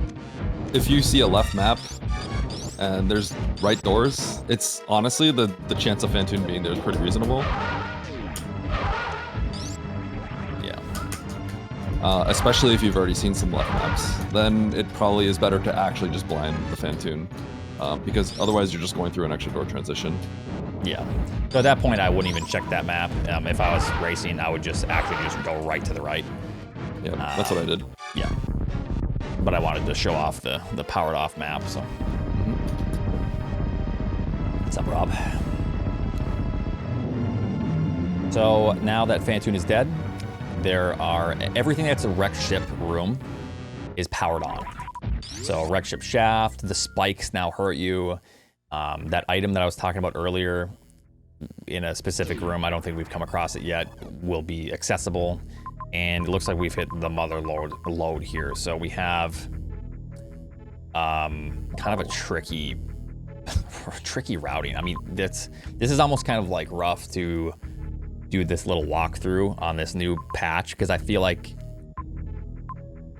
if you see a left map and there's right doors, it's honestly the chance of Fantoon being there is pretty reasonable. Yeah. Especially if you've already seen some left maps, then it probably is better to actually just blind the Fantoon, because otherwise you're just going through an extra door transition. Yeah. So at that point, I wouldn't even check that map. If I was racing, I would just go right to the right. Yeah, that's what I did. Yeah. But I wanted to show off the powered off map, so. What's up, Rob? So now that Fantoon is dead, everything that's a wrecked ship room is powered on. So wrecked ship shaft, the spikes now hurt you. That item that I was talking about earlier in a specific room, I don't think we've come across it yet, will be accessible. And it looks like we've hit the mother load here. So we have kind of a tricky routing. I mean, this is almost kind of like rough to do this little walkthrough on this new patch, because I feel like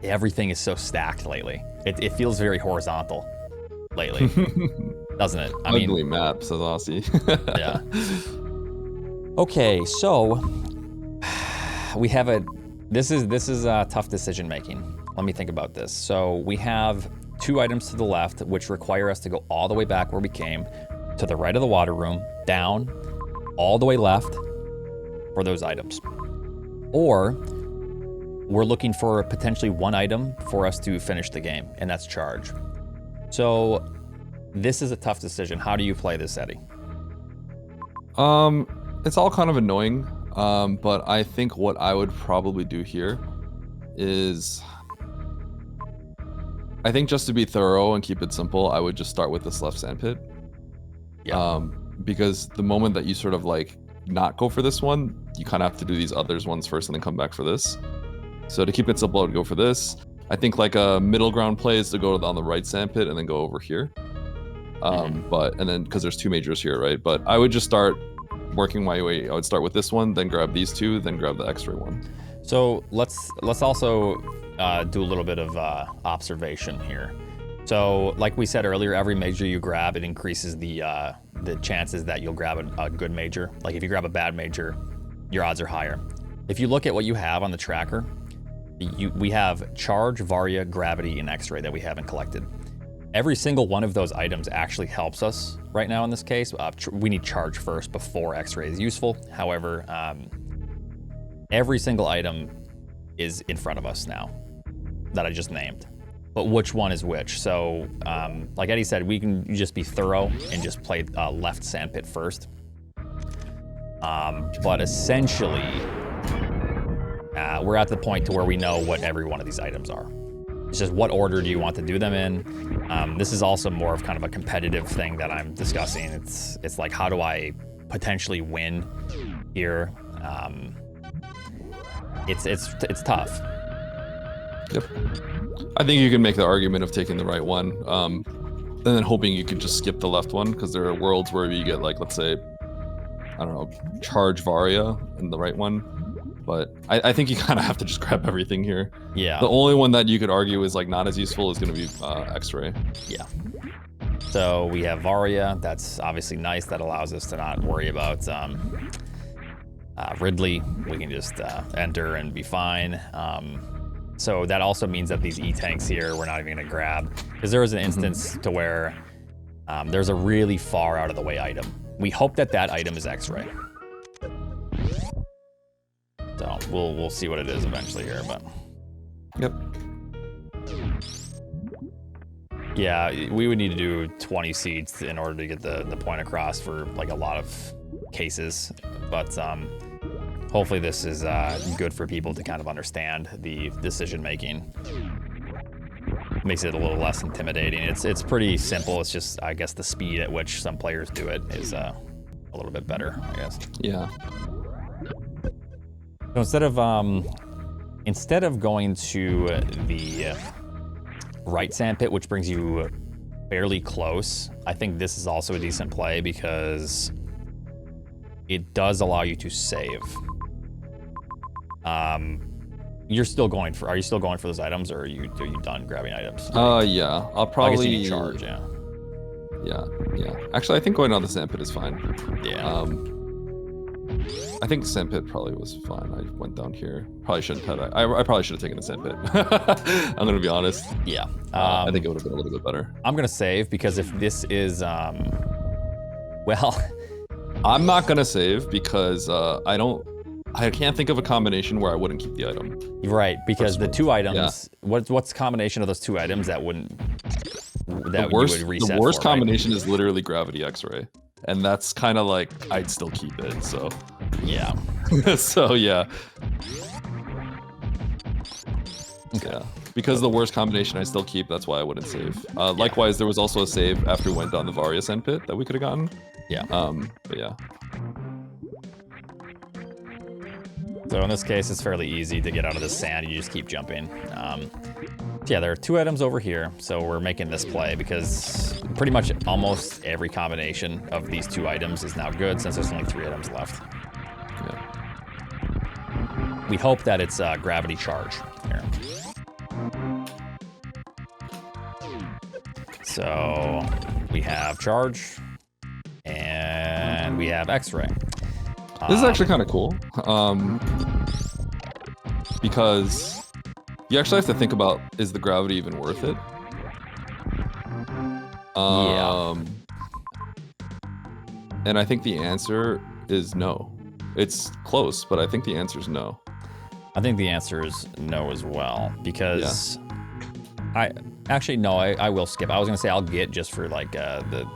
everything is so stacked lately. It feels very horizontal lately. Doesn't it? I Ugly map, says Aussie. Yeah. Okay, so we have this is tough decision making. Let me think about this. So we have 2 items to the left, which require us to go all the way back where we came, to the right of the water room, down, all the way left for those items. Or we're looking for potentially 1 item for us to finish the game, and that's charge. So this is a tough decision. How do you play this, Eddie? It's all kind of annoying, but I think what I would probably do here is, I think just to be thorough and keep it simple, I would just start with this left sandpit. Yeah. Because the moment that you sort of like not go for this one, you kind of have to do these others ones first and then come back for this. So to keep it simple, I would go for this. I think like a middle ground play is to go on the right sandpit and then go over here. And then because there's 2 majors here, right? But I would just start working my way. I would start with this one, then grab these 2, then grab the X-ray one. So let's also do a little bit of observation here. So like we said earlier, every major you grab, it increases the chances that you'll grab a good major. Like if you grab a bad major, your odds are higher. If you look at what you have on the tracker, we have charge, Varia, gravity, and X-ray that we haven't collected. Every single one of those items actually helps us right now in this case. We need charge first before X-ray is useful. However, every single item is in front of us now that I just named. But which one is which? So, like Eddie said, we can just be thorough and just play left sandpit first. But essentially, we're at the point to where we know what every one of these items are. It's just what order do you want to do them in? This is also more of kind of a competitive thing that I'm discussing. It's like, how do I potentially win here? It's tough. Yep. I think you can make the argument of taking the right one, and then hoping you could just skip the left one, because there are worlds where you get, like, let's say, I don't know, charge Varia in the right one. But I think you kind of have to just grab everything here. Yeah. The only one that you could argue is like not as useful is going to be X-ray. Yeah. So we have Varia. That's obviously nice. That allows us to not worry about Ridley. We can just enter and be fine. So that also means that these E-tanks here, we're not even going to grab. Because there was an instance to where there's a really far out of the way item. We hope that that item is X-ray. So we'll see what it is eventually here, but. Yep. Yeah, we would need to do 20 seeds in order to get the point across for like a lot of cases, but hopefully this is good for people to kind of understand the decision making. Makes it a little less intimidating. It's pretty simple. It's just, I guess, the speed at which some players do it is a little bit better, I guess. Yeah. So instead of going to the right sandpit, which brings you fairly close, I think this is also a decent play because it does allow you to save. Are you still going for those items, or are you done grabbing items? Yeah. I'll probably. I guess you need charge, yeah. Yeah. Actually, I think going on the sandpit is fine. Yeah. I think sandpit probably was fine. I went down here. Probably shouldn't have. I probably should have taken the sandpit. I'm gonna be honest. Yeah. I think it would have been a little bit better. I'm gonna save because if this is, well, I'm not gonna save because I can't think of a combination where I wouldn't keep the item. Right, because the two items. Yeah. What's the combination of those two items that wouldn't? That you would reset. The worst for, combination right? is literally gravity X-ray, and that's kind of like I'd still keep it. So. Yeah. So yeah. Okay. Yeah. Because the worst combination I still keep, that's why I wouldn't save. Likewise, there was also a save after we went down the Varia sandpit that we could have gotten. Yeah. But yeah. So in this case, it's fairly easy to get out of the sand. You just keep jumping. Yeah, there are two items over here, so we're making this play because pretty much almost every combination of these two items is now good since there's only 3 items left. Yeah. We hope that it's gravity charge here. So we have charge and we have X-ray. This is actually kind of cool, because you actually have to think about, is the gravity even worth it? Yeah. And I think the answer is no. It's close, but I think the answer is no. I think the answer is no as well, because I will skip. I was gonna say I'll get just for like the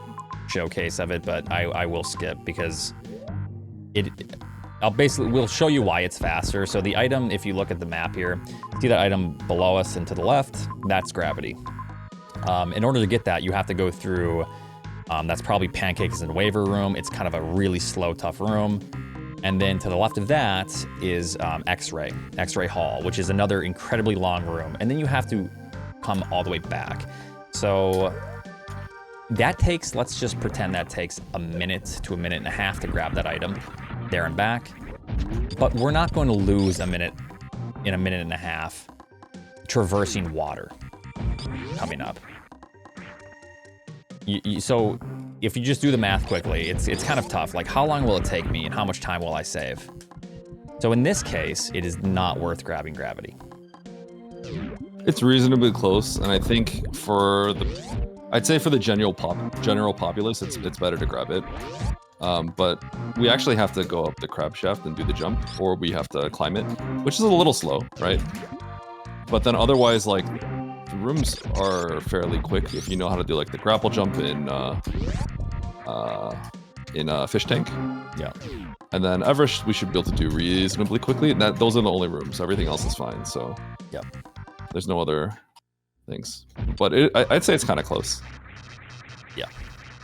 showcase of it, but I will skip because we'll show you why it's faster. So the item, if you look at the map here, see that item below us and to the left, that's gravity. In order to get that, you have to go through, that's probably pancakes and waiver room. It's kind of a really slow, tough room. And then to the left of that is X-ray hall, which is another incredibly long room. And then you have to come all the way back. So that takes, let's just pretend that takes a minute to a minute and a half to grab that item there and back. But we're not going to lose a minute in a minute and a half traversing water coming up. So if you just do the math quickly, it's kind of tough. Like, how long will it take me and how much time will I save? So in this case, it is not worth grabbing gravity. It's reasonably close, and I think I'd say for the general populace, it's better to grab it. But we actually have to go up the crab shaft and do the jump, or we have to climb it, which is a little slow, right? But then otherwise, like, the rooms are fairly quick if you know how to do like the grapple jump in Fish Tank. Yeah. And then Everest we should be able to do reasonably quickly, and those are the only rooms. Everything else is fine. So yeah, there's no other things. But I'd say it's kind of close. Yeah.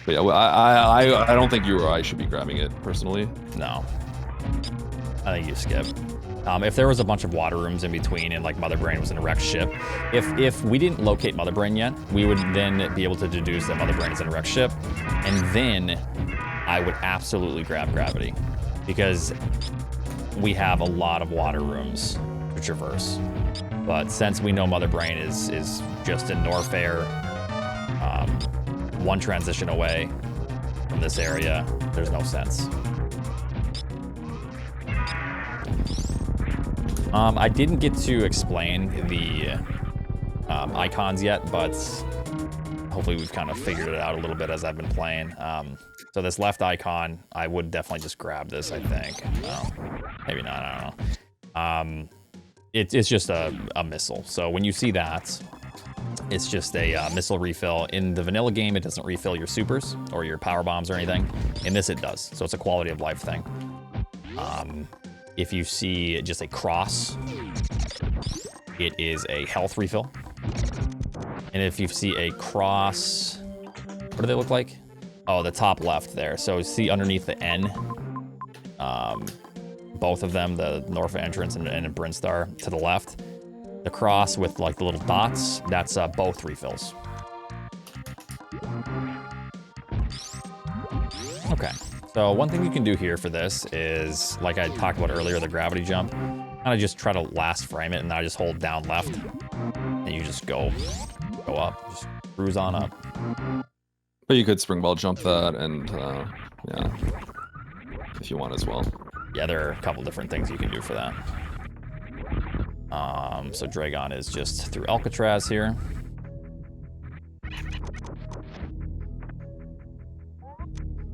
But yeah, I don't think you or I should be grabbing it personally. No. I think you skip. If there was a bunch of water rooms in between and like Mother Brain was in a wrecked ship, if we didn't locate Mother Brain yet, we would then be able to deduce that Mother Brain is in a wrecked ship, and then I would absolutely grab Gravity, because we have a lot of water rooms to traverse. But since we know Mother Brain is just in Norfair, one transition away from this area, there's no sense. I didn't get to explain the icons yet, but hopefully we've kind of figured it out a little bit as I've been playing. So this left icon, I would definitely just grab this, I think. Maybe not, I don't know. It's just a missile. So when you see that, it's just a missile refill. In the vanilla game, it doesn't refill your supers or your power bombs or anything. In this, it does. So it's a quality of life thing. If you see just a cross, it is a health refill. And if you see a cross, what do they look like? Oh, the top left there. So see underneath the N, both of them, the Norfa entrance and Brinstar to the left. The cross with like the little dots, that's both refills. Okay. So one thing you can do here for this is, like I talked about earlier, the gravity jump. Kind of just try to last frame it, and I just hold down left, and you just go up, just cruise on up. But you could springball jump that, and yeah, if you want as well. Yeah, there are a couple different things you can do for that. So Dragon is just through Alcatraz here.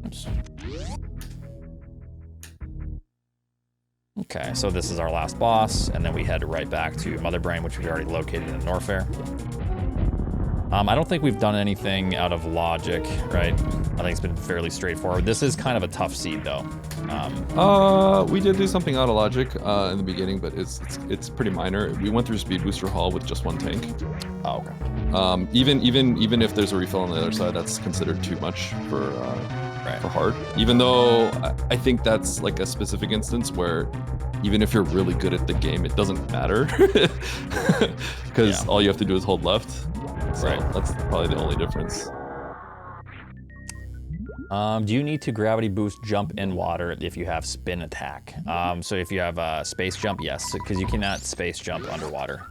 Oops. Okay, so this is our last boss, and then we head right back to Mother Brain, which we've already located in Norfair. I don't think we've done anything out of logic, right? I think it's been fairly straightforward. This is kind of a tough seed, though. We did do something out of logic in the beginning, but it's pretty minor. We went through Speed Booster Hall with just one tank. Oh, okay. Even if there's a refill on the other side, that's considered too much for hard. Even though I think that's like a specific instance where even if you're really good at the game, it doesn't matter because all you have to do is hold left. So that's probably the only difference. Do you need to gravity boost jump in water if you have spin attack? So if you have space jump, yes, because you cannot space jump underwater.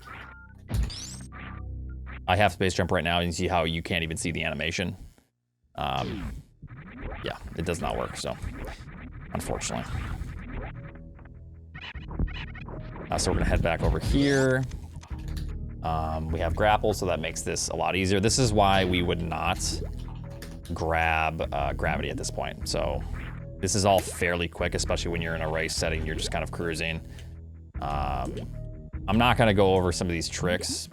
I have space jump right now, and you see how you can't even see the animation. Yeah, it does not work, so unfortunately. So we're gonna head back over here. We have grapple, so that makes this a lot easier. This is why we would not grab gravity at this point. So this is all fairly quick, especially when you're in a race setting, you're just kind of cruising. I'm not gonna go over some of these tricks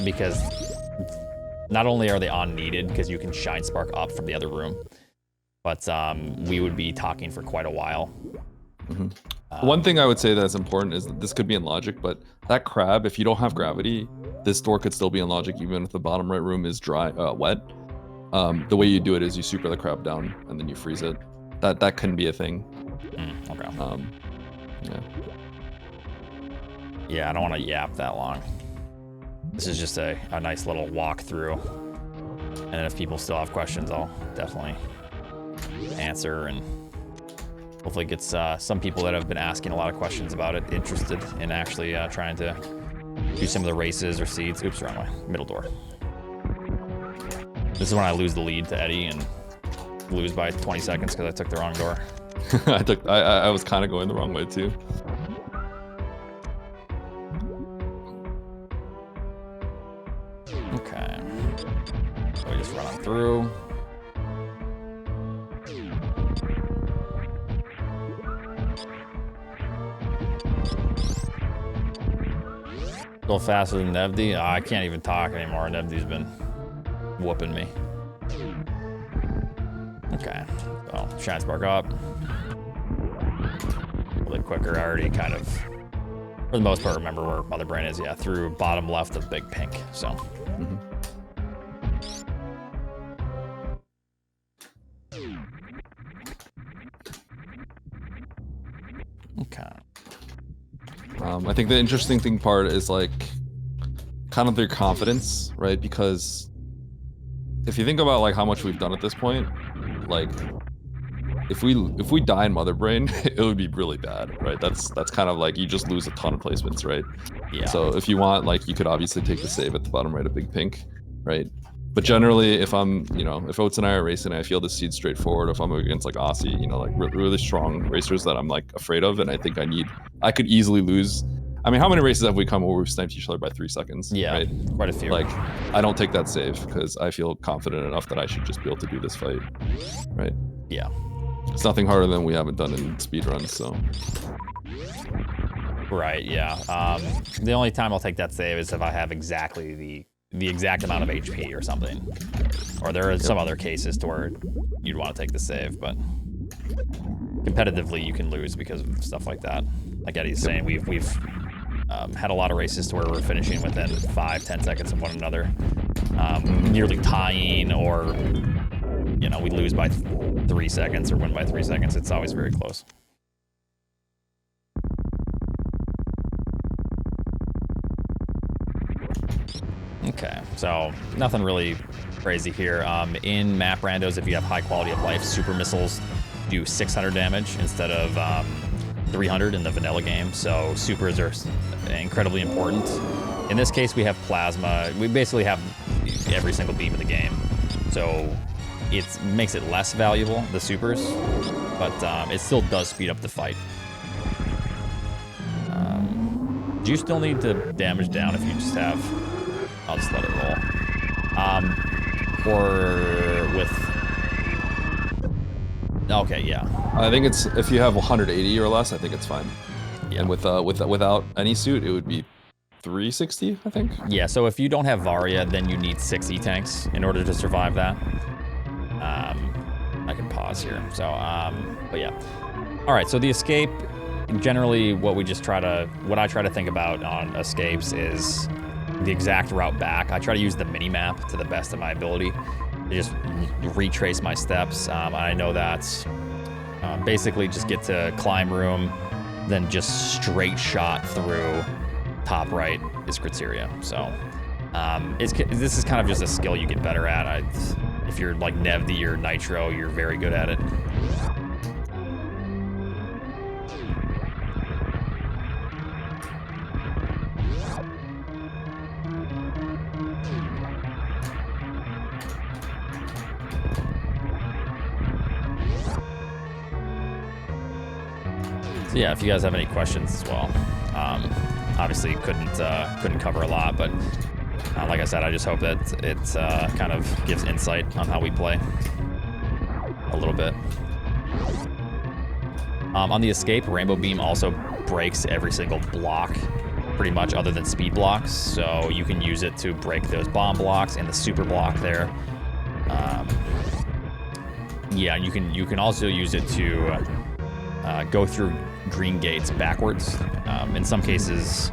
because not only are they unneeded because you can shine spark up from the other room, but we would be talking for quite a while. Mm-hmm. One thing I would say that's important is that this could be in logic, but that crab, if you don't have gravity, this door could still be in logic even if the bottom right room is dry, wet. The way you do it is you super the crab down and then you freeze it. That can be a thing. Okay. Yeah. Yeah, I don't want to yap that long. This is just a nice little walk through. And if people still have questions, I'll definitely answer, and hopefully gets some people that have been asking a lot of questions about it interested in actually trying to do some of the races or seeds. Oops, wrong way. Middle door. This is when I lose the lead to Eddie and lose by 20 seconds because I took the wrong door. I was kind of going the wrong way too. Okay. So we just run on through. A little faster than Nevdi. I can't even talk anymore. Nevdi's been whooping me. Okay, so shine spark up. A little bit quicker. I already kind of, for the most part, remember where Mother Brain is. Yeah, through bottom left of Big Pink. So. Mm-hmm. Okay. I think the interesting thing part is like kind of their confidence, right? Because if you think about like how much we've done at this point, like if we die in Mother Brain, it would be really bad, right? That's kind of like you just lose a ton of placements, right? Yeah. So if you want, like, you could obviously take the save at the bottom right of Big Pink, right? But generally, if I'm, you know, if Oats and I are racing, I feel the seed straightforward. If I'm against like Aussie, you know, like really strong racers that I'm like afraid of, and I think I could easily lose. I mean, how many races have we come where we've sniped each other by 3 seconds? Yeah, right? quite a few. Like, I don't take that save because I feel confident enough that I should just be able to do this fight, right? Yeah. It's nothing harder than we haven't done in speedruns, so. Right, yeah. The only time I'll take that save is if I have exactly the exact amount of HP or something. Or there are some other cases to where you'd want to take the save, but competitively you can lose because of stuff like that. Like Eddie's saying, we've had a lot of races to where we're finishing within 5-10 seconds of one another, nearly tying, or you know, we lose by 3 seconds or win by 3 seconds. It's always very close. Okay, so nothing really crazy here. In map randos, if you have high quality of life, super missiles do 600 damage instead of 300 in the vanilla game. So supers are incredibly important. In this case, we have plasma. We basically have every single beam in the game. So it makes it less valuable, the supers, but it still does speed up the fight. Do you still need to damage down if you just have... I'll just let it roll. Or with... Okay, yeah. I think it's, if you have 180 or less, I think it's fine. Yeah. And without any suit, it would be 360, I think. Yeah, so if you don't have Varia, then you need 6 E-tanks in order to survive that. I can pause here. So, but yeah. All right, so the escape, generally what I try to think about on escapes is the exact route back. I try to use the mini-map to the best of my ability to just retrace my steps. I know that basically just get to climb room, then just straight shot through top right is criteria. So this is kind of just a skill you get better at. If you're like Nevdi or Nitro, you're very good at it. So yeah, if you guys have any questions as well. Obviously couldn't cover a lot, but like I said, I just hope that it kind of gives insight on how we play a little bit. On the escape, Rainbow Beam also breaks every single block, pretty much, other than speed blocks. So you can use it to break those bomb blocks and the super block there. Yeah, you can also use it to go through green gates backwards. In some cases,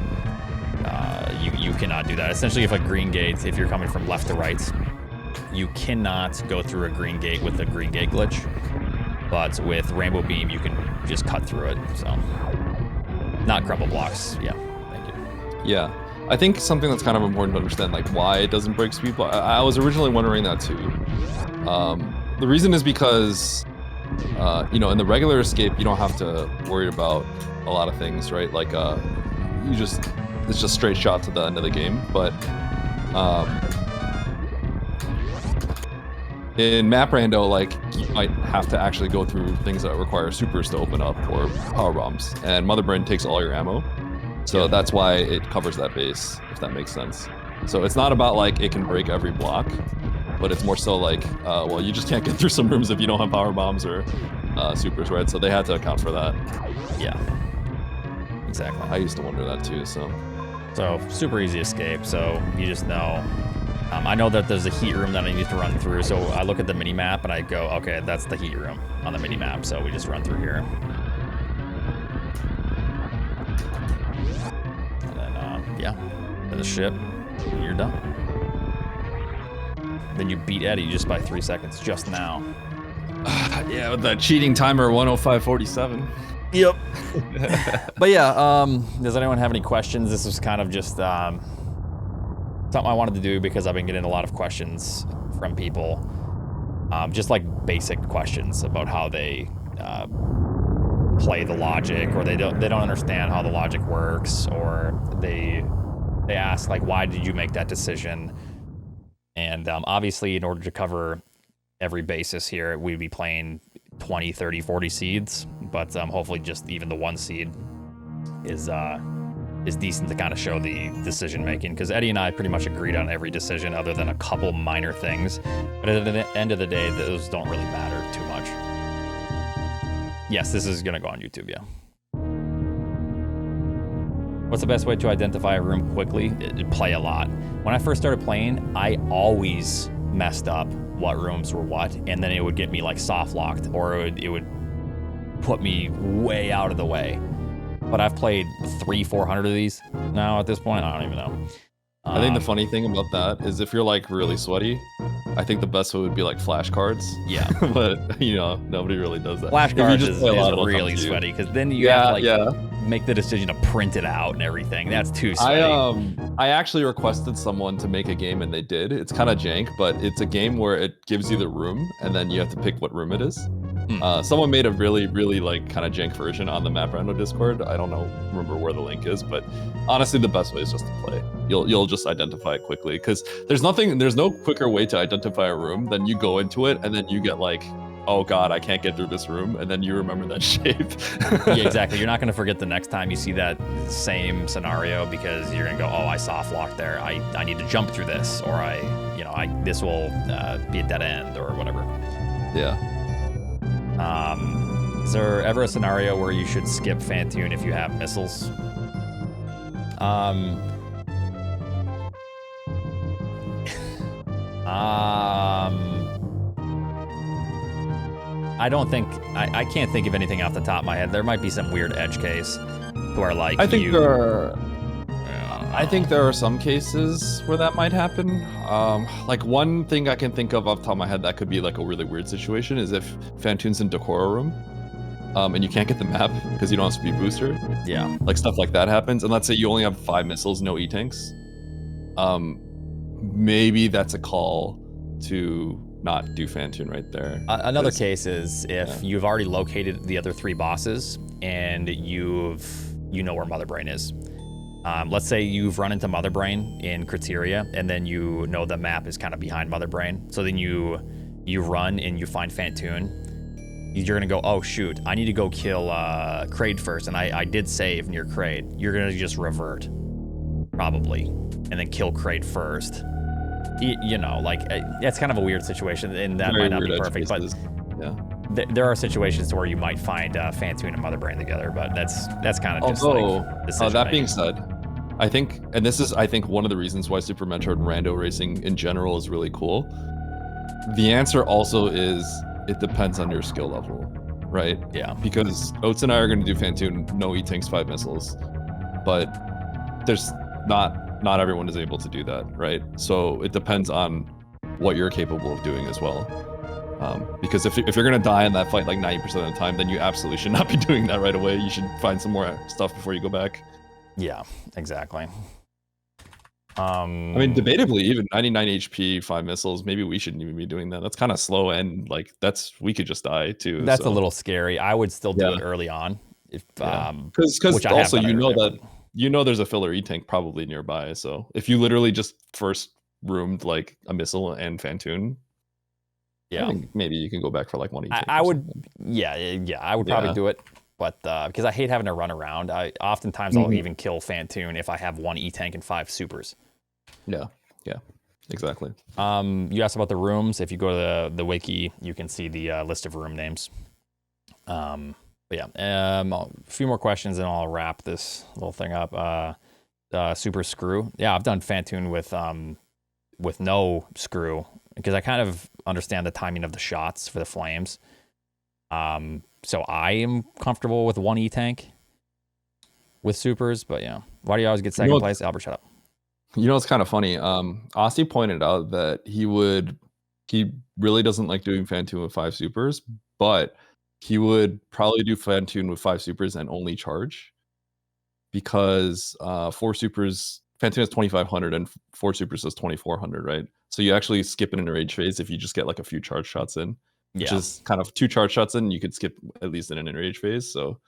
you cannot do that. Essentially, if you're coming from left to right, you cannot go through a green gate with a green gate glitch. But with Rainbow Beam, you can just cut through it. So, not crumble blocks. Yeah, thank you. Yeah, I think something that's kind of important to understand, like why it doesn't break speed block. I was originally wondering that too. The reason is because, you know, in the regular escape, you don't have to worry about a lot of things, right? Like, it's just straight shot to the end of the game. But in map rando, like, you might have to actually go through things that require supers to open up, or power bombs. And Mother Brain takes all your ammo, so that's why it covers that base, if that makes sense. So it's not about like it can break every block, but it's more so like, well, you just can't get through some rooms if you don't have power bombs or supers, right? So they had to account for that. Yeah, exactly. I used to wonder that too, so. So super easy escape, so you just know. I know that there's a heat room that I need to run through, so I look at the mini map and I go, okay, that's the heat room on the mini map, so we just run through here. And then, yeah, to the ship, and you're done. Then you beat Eddie just by 3 seconds just now. Yeah, with that cheating timer 105.47. Yep. But yeah, does anyone have any questions? This was kind of just something I wanted to do because I've been getting a lot of questions from people. Just like basic questions about how they play the logic, or they don't understand how the logic works, or they ask like, why did you make that decision? And obviously, in order to cover every basis here, we'd be playing 20, 30, 40 seeds, but hopefully just even the one seed is decent to kind of show the decision making, because Eddie and I pretty much agreed on every decision other than a couple minor things, but at the end of the day, those don't really matter too much. Yes, this is gonna go on YouTube, yeah. What's the best way to identify a room quickly? Play a lot. When I first started playing, I always messed up what rooms were what, and then it would get me like soft locked, or it would put me way out of the way. But I've played 300-400 of these now at this point. I don't even know. I think the funny thing about that is if you're like really sweaty, I think the best way would be like flashcards. Yeah. But you know, nobody really does that. Flashcards is really sweaty, because then you have to like make the decision to print it out and everything. That's too sweaty. I actually requested someone to make a game and they did. It's kind of jank, but it's a game where it gives you the room and then you have to pick what room it is. Someone made a really like kind of jank version on the Map Rando Discord. I don't remember where the link is, but honestly, the best way is just to play. You'll just identify it quickly, because there's no quicker way to identify a room than you go into it and then you get like, oh god, I can't get through this room, and then you remember that shape. Yeah, exactly. You're not going to forget the next time you see that same scenario, because you're going to go, oh, I soft locked there. I need to jump through this, or this will be a dead end or whatever. Yeah. Is there ever a scenario where you should skip Fantoon if you have missiles? I don't think I can't think of anything off the top of my head. There might be some weird edge case where like I think there are some cases where that might happen. Like one thing I can think of off the top of my head that could be like a really weird situation is if Fantoon's in Decora room, and you can't get the map because you don't have speed booster. Yeah. Like stuff like that happens, and let's say you only have 5 missiles, no E-tanks. Maybe that's a call to not do Fantoon right there. Another case is if you've already located the other 3 bosses and you know where Mother Brain is. Let's say you've run into Mother Brain in Criteria, and then you know the map is kind of behind Mother Brain. So then you run and you find Fantoon. You're gonna go, oh shoot, I need to go kill Kraid first, and I did save near Kraid. You're gonna just revert, probably, and then kill Kraid first. You know, like that's kind of a weird situation, and that might not be perfect, but yeah. There are situations where you might find Fantoon and Mother Brain together, but that's kind of just like that being said, I think, and this is I think one of the reasons why Super Metroid and Rando racing in general is really cool. The answer also is it depends on your skill level, right? Yeah. Because Oats and I are going to do Fantoon, no E-tanks, 5 missiles, but there's not everyone is able to do that, right? So it depends on what you're capable of doing as well. Because if you're gonna die in that fight like 90% of the time, then you absolutely should not be doing that right away. You should find some more stuff before you go back. Yeah, exactly. I mean, debatably, even 99 HP, 5 missiles, maybe we shouldn't even be doing that. That's kind of slow, and like we could just die too. That's a little scary. I would still do it early on, if because also you know there's a filler E-tank probably nearby. So if you literally just first roomed like a missile and Fantoon, I think maybe you can go back for like 1 E-tank. I would, I would probably do it, but because I hate having to run around. Oftentimes I'll even kill Fantoon if I have 1 E-tank and 5 supers. Yeah, exactly. You asked about the rooms. If you go to the wiki, you can see the list of room names. But yeah, a few more questions and I'll wrap this little thing up. Super screw. Yeah, I've done Fantoon with no screw because I kind of understand the timing of the shots for the flames. So I am comfortable with 1 E-tank with supers, but yeah. Why do you always get second place? Albert, shut up. You know, it's kind of funny. Aussie pointed out that he really doesn't like doing Fantoon with 5 supers, but he would probably do Fantune with 5 supers and only charge, because 4 supers, Fantune has 2500 and 4 supers does 2400, right? So you actually skip an enrage phase if you just get like a few charge shots in, which is kind of 2 charge shots in, you could skip at least in an enrage phase. So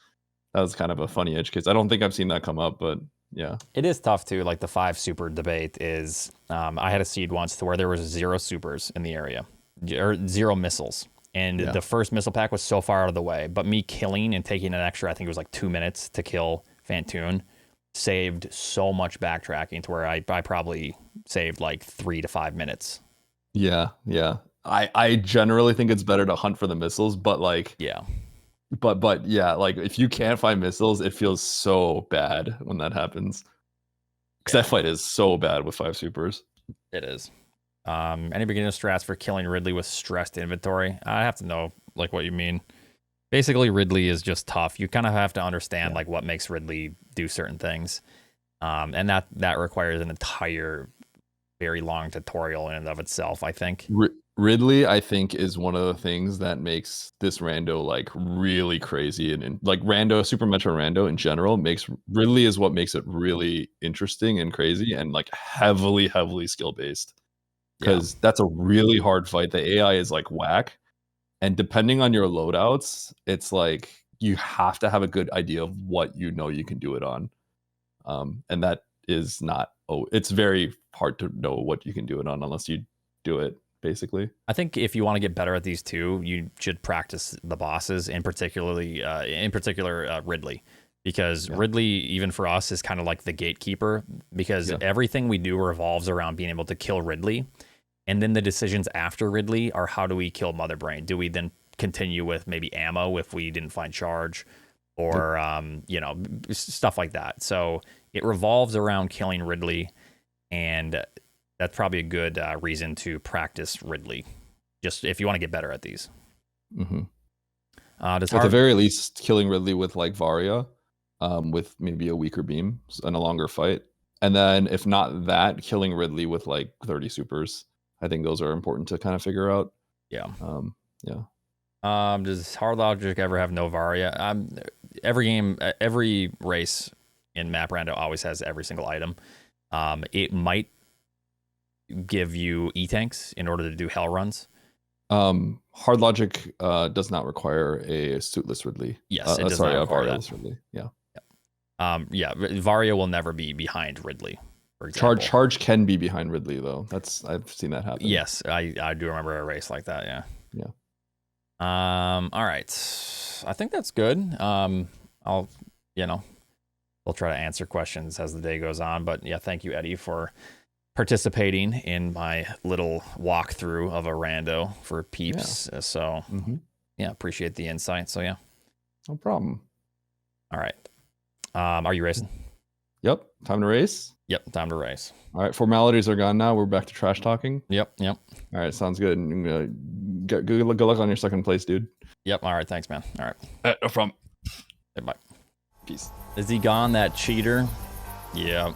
that was kind of a funny edge case. I don't think I've seen that come up, but yeah. It is tough too. Like the 5 super debate is, I had a seed once to where there was 0 supers in the area, or 0 missiles. And the first missile pack was so far out of the way, but me killing and taking an extra, I think it was like 2 minutes to kill Fantune, saved so much backtracking to where I probably saved like 3 to 5 minutes. Yeah. I generally think it's better to hunt for the missiles, but like, but yeah, like if you can't find missiles, it feels so bad when that happens. Because that fight is so bad with 5 supers. It is. Any beginner strats for killing Ridley with stressed inventory? I have to know like what you mean. Basically, Ridley is just tough. You kind of have to understand like what makes Ridley do certain things, and that requires an entire, very long tutorial in and of itself. I think Ridley, I think, is one of the things that makes this rando like really crazy, and like rando, Super Metro rando in general makes Ridley is what makes it really interesting and crazy and like heavily skill based. Because that's a really hard fight. The AI is like whack, and depending on your loadouts, it's like you have to have a good idea of what you can do it on, and that is not. It's very hard to know what you can do it on unless you do it. Basically, I think if you want to get better at these two, you should practice the bosses, and particular Ridley, because Ridley, even for us, is kind of like the gatekeeper, because everything we do revolves around being able to kill Ridley. And then the decisions after Ridley are, how do we kill Mother Brain? Do we then continue with maybe ammo if we didn't find charge, or stuff like that? So it revolves around killing Ridley, and that's probably a good reason to practice Ridley, just if you want to get better at these. At the very least, killing Ridley with like Varia, with maybe a weaker beam and a longer fight, and then if not that, killing Ridley with like 30 supers. I think those are important to kind of figure out. Does Hard Logic ever have no Varia? Every game, every race in Map Rando always has every single item. It might give you E-tanks in order to do hell runs. Hard Logic does not require a suitless Ridley. Yes, it does not require that. Ridley. Varia will never be behind Ridley. Charge can be behind Ridley though. I've seen that happen. Yes, I do remember a race like that. Yeah. All right. I think that's good. We'll try to answer questions as the day goes on. But yeah, thank you, Eddie, for participating in my little walkthrough of a rando for peeps. So appreciate the insight. So yeah, no problem. All right. Are you racing? Yep. Time to race. Yep, time to race. All right, formalities are gone now. We're back to trash talking. Yep. All right, sounds good. Good luck on your second place, dude. Yep. All right, thanks, man. All right. No problem. Hey, bye. Peace. Is he gone, that cheater? Yep.